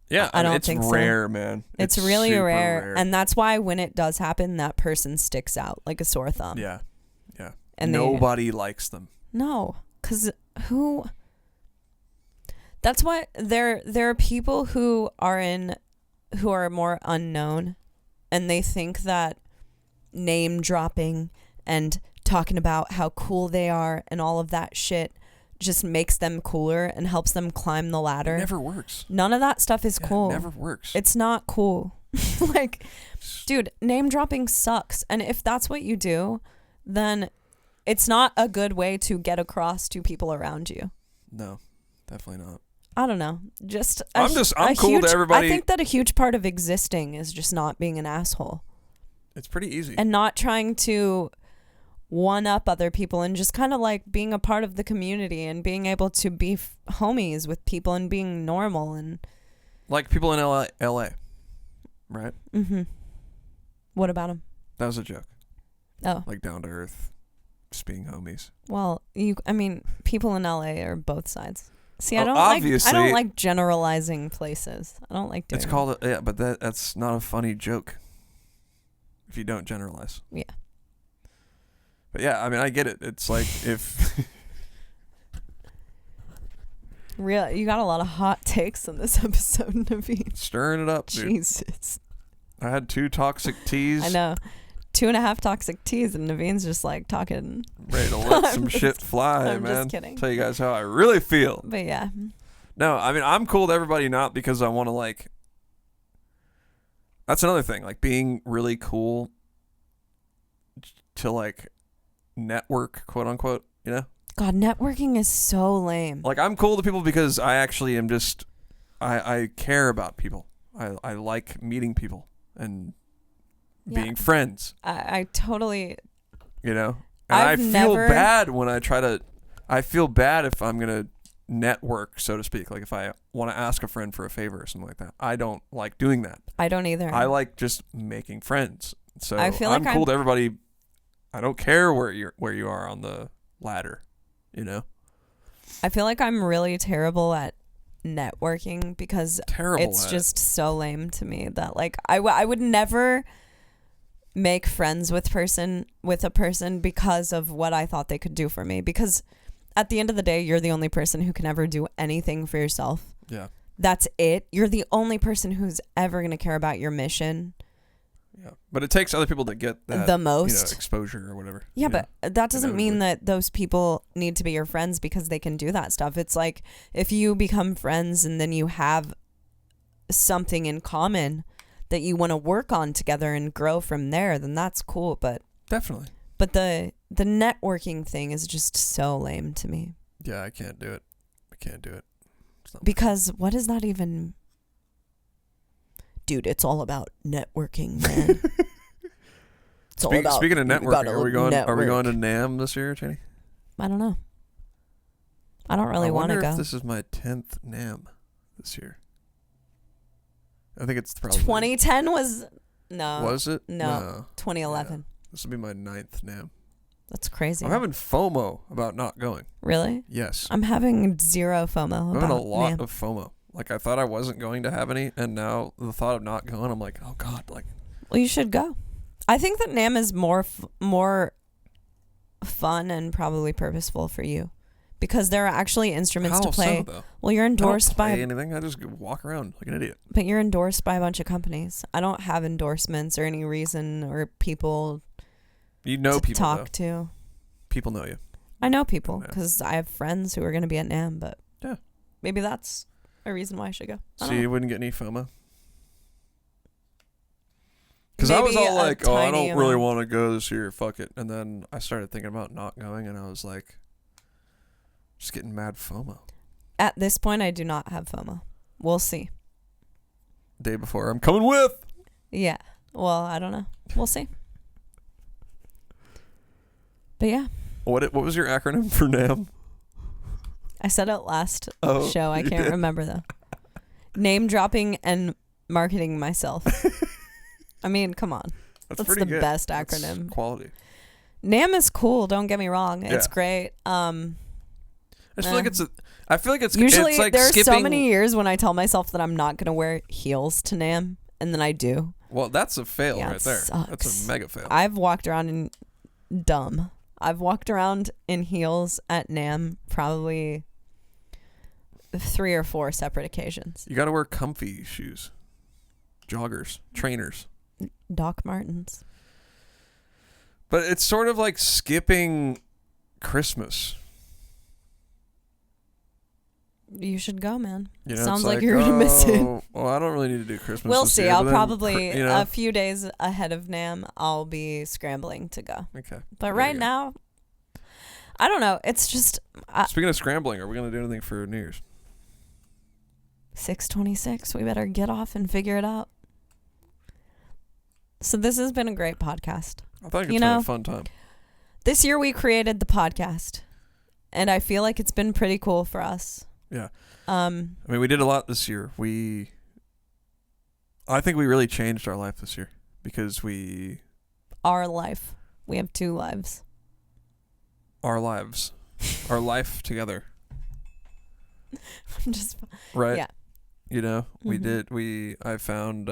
Yeah, I don't think so. It's rare, man. It's really rare. And that's why when it does happen, that person sticks out like a sore thumb. Yeah. And nobody likes them. No, because that's why there are people who are more unknown, and they think that name dropping and talking about how cool they are and all of that shit just makes them cooler and helps them climb the ladder. It never works. None of that stuff is cool. It never works. It's not cool. Like, dude, name dropping sucks. And if that's what you do, then it's not a good way to get across to people around you. No, definitely not. I don't know. I'm cool to everybody. I think that a huge part of existing is just not being an asshole. It's pretty easy. And not trying to one up other people, and just kind of like being a part of the community and being able to be homies with people and being normal and like people in LA, right? Mm-hmm. What about them? That was a joke. Oh, like down to earth, just being homies. Well, people in LA are both sides. See, I don't like generalizing places. I don't like doing. It's called but that's not a funny joke if you don't generalize. Yeah. But yeah, I mean, I get it. It's like if you got a lot of hot takes in this episode, Navene. Stirring it up, dude. Jesus. I had 2 toxic teas. I know. 2.5 toxic teas, and Navene's just like talking. Ready to let some shit fly, I'm man. just kidding. Tell you guys how I really feel. But yeah. No, I mean, I'm cool to everybody, not because I want to like. That's another thing, like being really cool to like network, quote unquote, God, networking is so lame. Like, I'm cool to people because I actually am just, I care about people. I like meeting people and being friends. I totally, and I feel bad when I try to I feel bad if I'm going to network, so to speak. Like if I want to ask a friend for a favor or something like that. I don't like doing that. I don't either. I like just making friends. So I feel I'm like cool to everybody. I don't care where you are on the ladder, you know? I feel like I'm really terrible at networking because it's just so lame to me that like I would never make friends with a person because of what I thought they could do for me, because at the end of the day you're the only person who can ever do anything for yourself. Yeah. That's it. You're the only person who's ever going to care about your mission. Yeah. But it takes other people to get that the most exposure or whatever. Yeah, but that doesn't mean that those people need to be your friends because they can do that stuff. It's like if you become friends and then you have something in common that you want to work on together and grow from there, then that's cool. But definitely. But the networking thing is just so lame to me. Yeah, I can't do it. Because what is that even? Dude, it's all about networking, man. Speaking of networking, are we going to NAMM this year, Chaney? I don't know. I don't really want to go. I wonder if this is my 10th NAMM this year. I think it's probably 2010 was no. Was it? No. 2011. Yeah. This will be my 9th NAMM. That's crazy. I'm having FOMO about not going. Really? Yes. I'm having zero FOMO. I'm having a lot of FOMO. Like I thought I wasn't going to have any, and now the thought of not going, I'm like, oh God, like. Well, you should go. I think that NAMM is more fun and probably purposeful for you, because there are actually instruments to play. So, though? Well, you're endorsed I don't play anything. I just walk around like an idiot. But you're endorsed by a bunch of companies. I don't have endorsements or any reason or people. You know people talk to. People know you. I know people because I have friends who are going to be at NAMM, but yeah, maybe that's a reason why I should go. So you wouldn't get any FOMO? Because I was all like, oh, I don't really want to go this year, fuck it. And then I started thinking about not going, and I was like, just getting mad FOMO. At this point, I do not have FOMO. We'll see. Day before, I'm coming with. Yeah. Well, I don't know. We'll see. But yeah. What was your acronym for NAMM? I said it last show. I can't remember though. Name dropping and marketing myself. I mean, come on. That's the good. Best acronym. That's quality. NAMM is cool. Don't get me wrong. Yeah. It's great. I feel like it's usually it's like there are skipping. So many years when I tell myself that I'm not gonna wear heels to NAMM, and then I do. Well, that's a fail right there. Sucks. That's a mega fail. I've walked around in I've walked around in heels at NAMM probably 3 or 4 separate occasions. You got to wear comfy shoes, joggers, trainers, Doc Martens. But it's sort of like skipping Christmas. You should go, man. You know, sounds like you're gonna miss it. Well, I don't really need to do Christmas. We'll this see. year, I'll then, probably a few days ahead of NAMM. I'll be scrambling to go. Okay. But right now, I don't know. It's just. Speaking of scrambling, are we gonna do anything for New Year's? 6:26. We better get off and figure it out. So this has been a great podcast. I thought it's been a fun time. This year we created the podcast, and I feel like it's been pretty cool for us. Yeah. I mean, we did a lot this year. I think we really changed our life this year because Our life. We have 2 lives. Our lives. Our life together. Just right. Yeah. You know, I found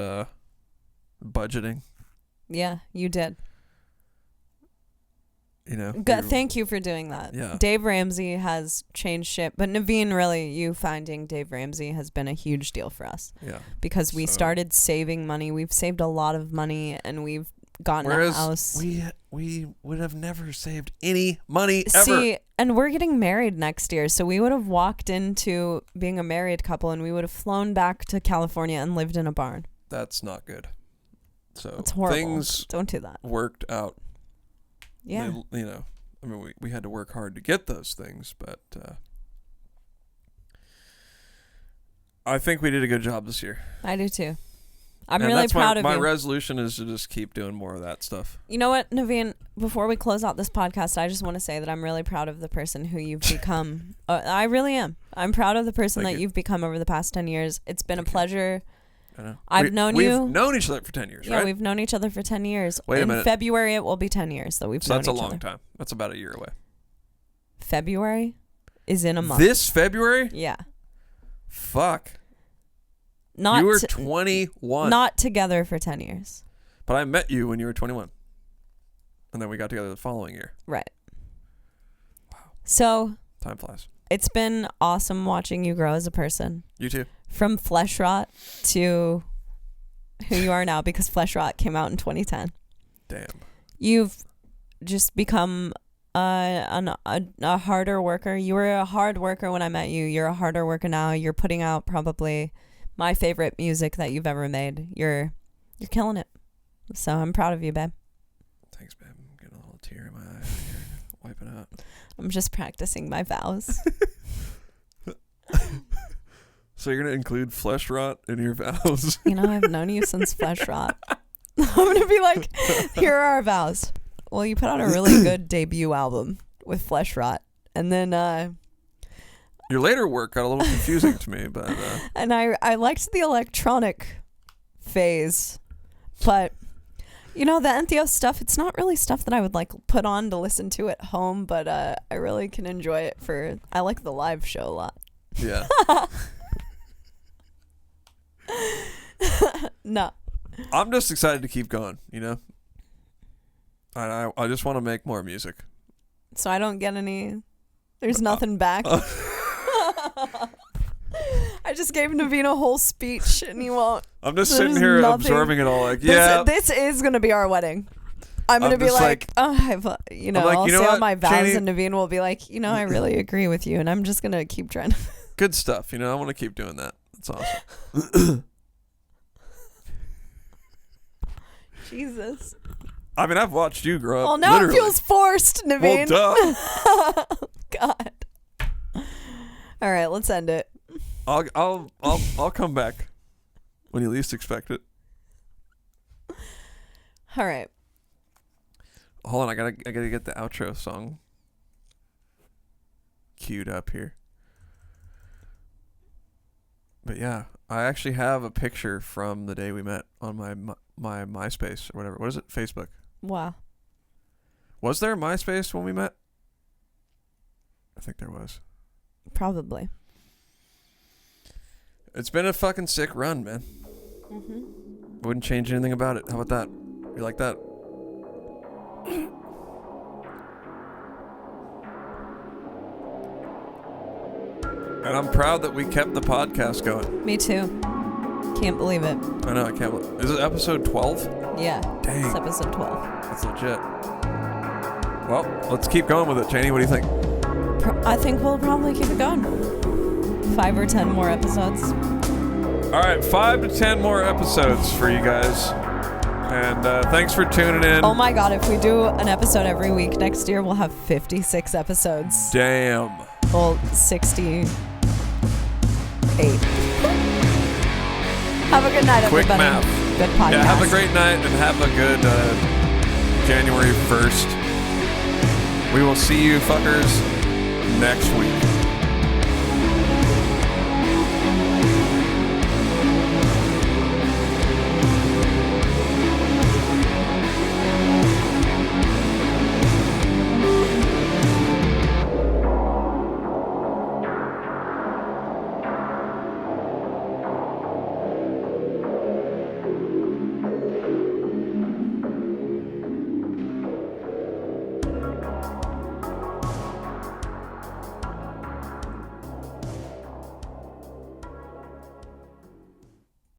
budgeting. Yeah, you did. You know, thank you for doing that. Yeah. Dave Ramsey has changed shit, but Navene, really, you finding Dave Ramsey has been a huge deal for us. Yeah. Because we started saving money. We've saved a lot of money, and we've gotten a house. We would have never saved any money ever. See, and we're getting married next year, so we would have walked into being a married couple, and we would have flown back to California and lived in a barn. That's not good. So it's horrible. Things don't do that. Worked out. Yeah. I mean, we had to work hard to get those things, but I think we did a good job this year. I do too. I'm really proud of you. My resolution is to just keep doing more of that stuff. You know what, Navene? Before we close out this podcast, I just want to say that I'm really proud of the person who you've become. I really am. I'm proud of the person that you've become over the past 10 years. It's been a pleasure. I know. We've known each other for 10 years, right? Yeah, we've known each other for 10 years. Wait a minute. In February, it will be 10 years that we've known each other. So that's a long time. That's about a year away. February is in a month. This February? Yeah. Fuck. You were 21. Not together for 10 years. But I met you when you were 21. And then we got together the following year. Right. Wow. So. Time flies. It's been awesome watching you grow as a person. You too. From flesh rot to who you are now, because flesh rot came out in 2010. Damn. You've just become a harder worker. You were a hard worker when I met you. You're a harder worker now. You're putting out probably my favorite music that you've ever made. You're killing it. So I'm proud of you, babe. Thanks, babe. I'm getting a little tear in my eye here. Wipe it out. I'm just practicing my vows. So you're going to include flesh rot in your vows? You know, I've known you since flesh rot. I'm going to be like, here are our vows. Well, you put out a really good debut album with flesh rot. And then... your later work got a little confusing to me, but... And I liked the electronic phase. But, you know, the Entheos stuff, it's not really stuff that I would, like, put on to listen to at home. But I really can enjoy it for... I like the live show a lot. Yeah. No. I'm just excited to keep going, you know? I just want to make more music. So I don't get any... There's nothing back. I just gave Navene a whole speech and he won't. I'm just sitting here absorbing it all like, yeah. This is going to be our wedding. I'm going to be like, oh, I'll say all my vows, Chaney, and Navene will be like, you know, I really agree with you. And I'm just going to keep trying to... Good stuff. You know, I want to keep doing that. That's awesome. Jesus. I mean, I've watched you grow up. Well, now literally. It feels forced, Navene. Well, duh. God. All right, let's end it. I'll come back when you least expect it. All right. Hold on, I gotta get the outro song queued up here. But yeah, I actually have a picture from the day we met on my MySpace or whatever. What is it? Facebook. Wow. Was there a MySpace when we met? I think there was. Probably. It's been a fucking sick run, man. Mm-hmm. Wouldn't change anything about it. How about that? You like that? And I'm proud that we kept the podcast going. Me too. Can't believe it. I know, I can't believe it. Is it episode 12? Yeah. Dang. It's episode 12. That's legit. Well, let's keep going with it, Chaney. What do you think? I think we'll probably keep it going. 5 or 10 more episodes. All right, 5 to 10 more episodes for you guys. And thanks for tuning in. Oh my God, if we do an episode every week next year, we'll have 56 episodes. Damn. Well, 68. Have a good night, Quick everybody. math. Good podcast. Yeah, have a great night and have a good January 1st. We will see you fuckers next week.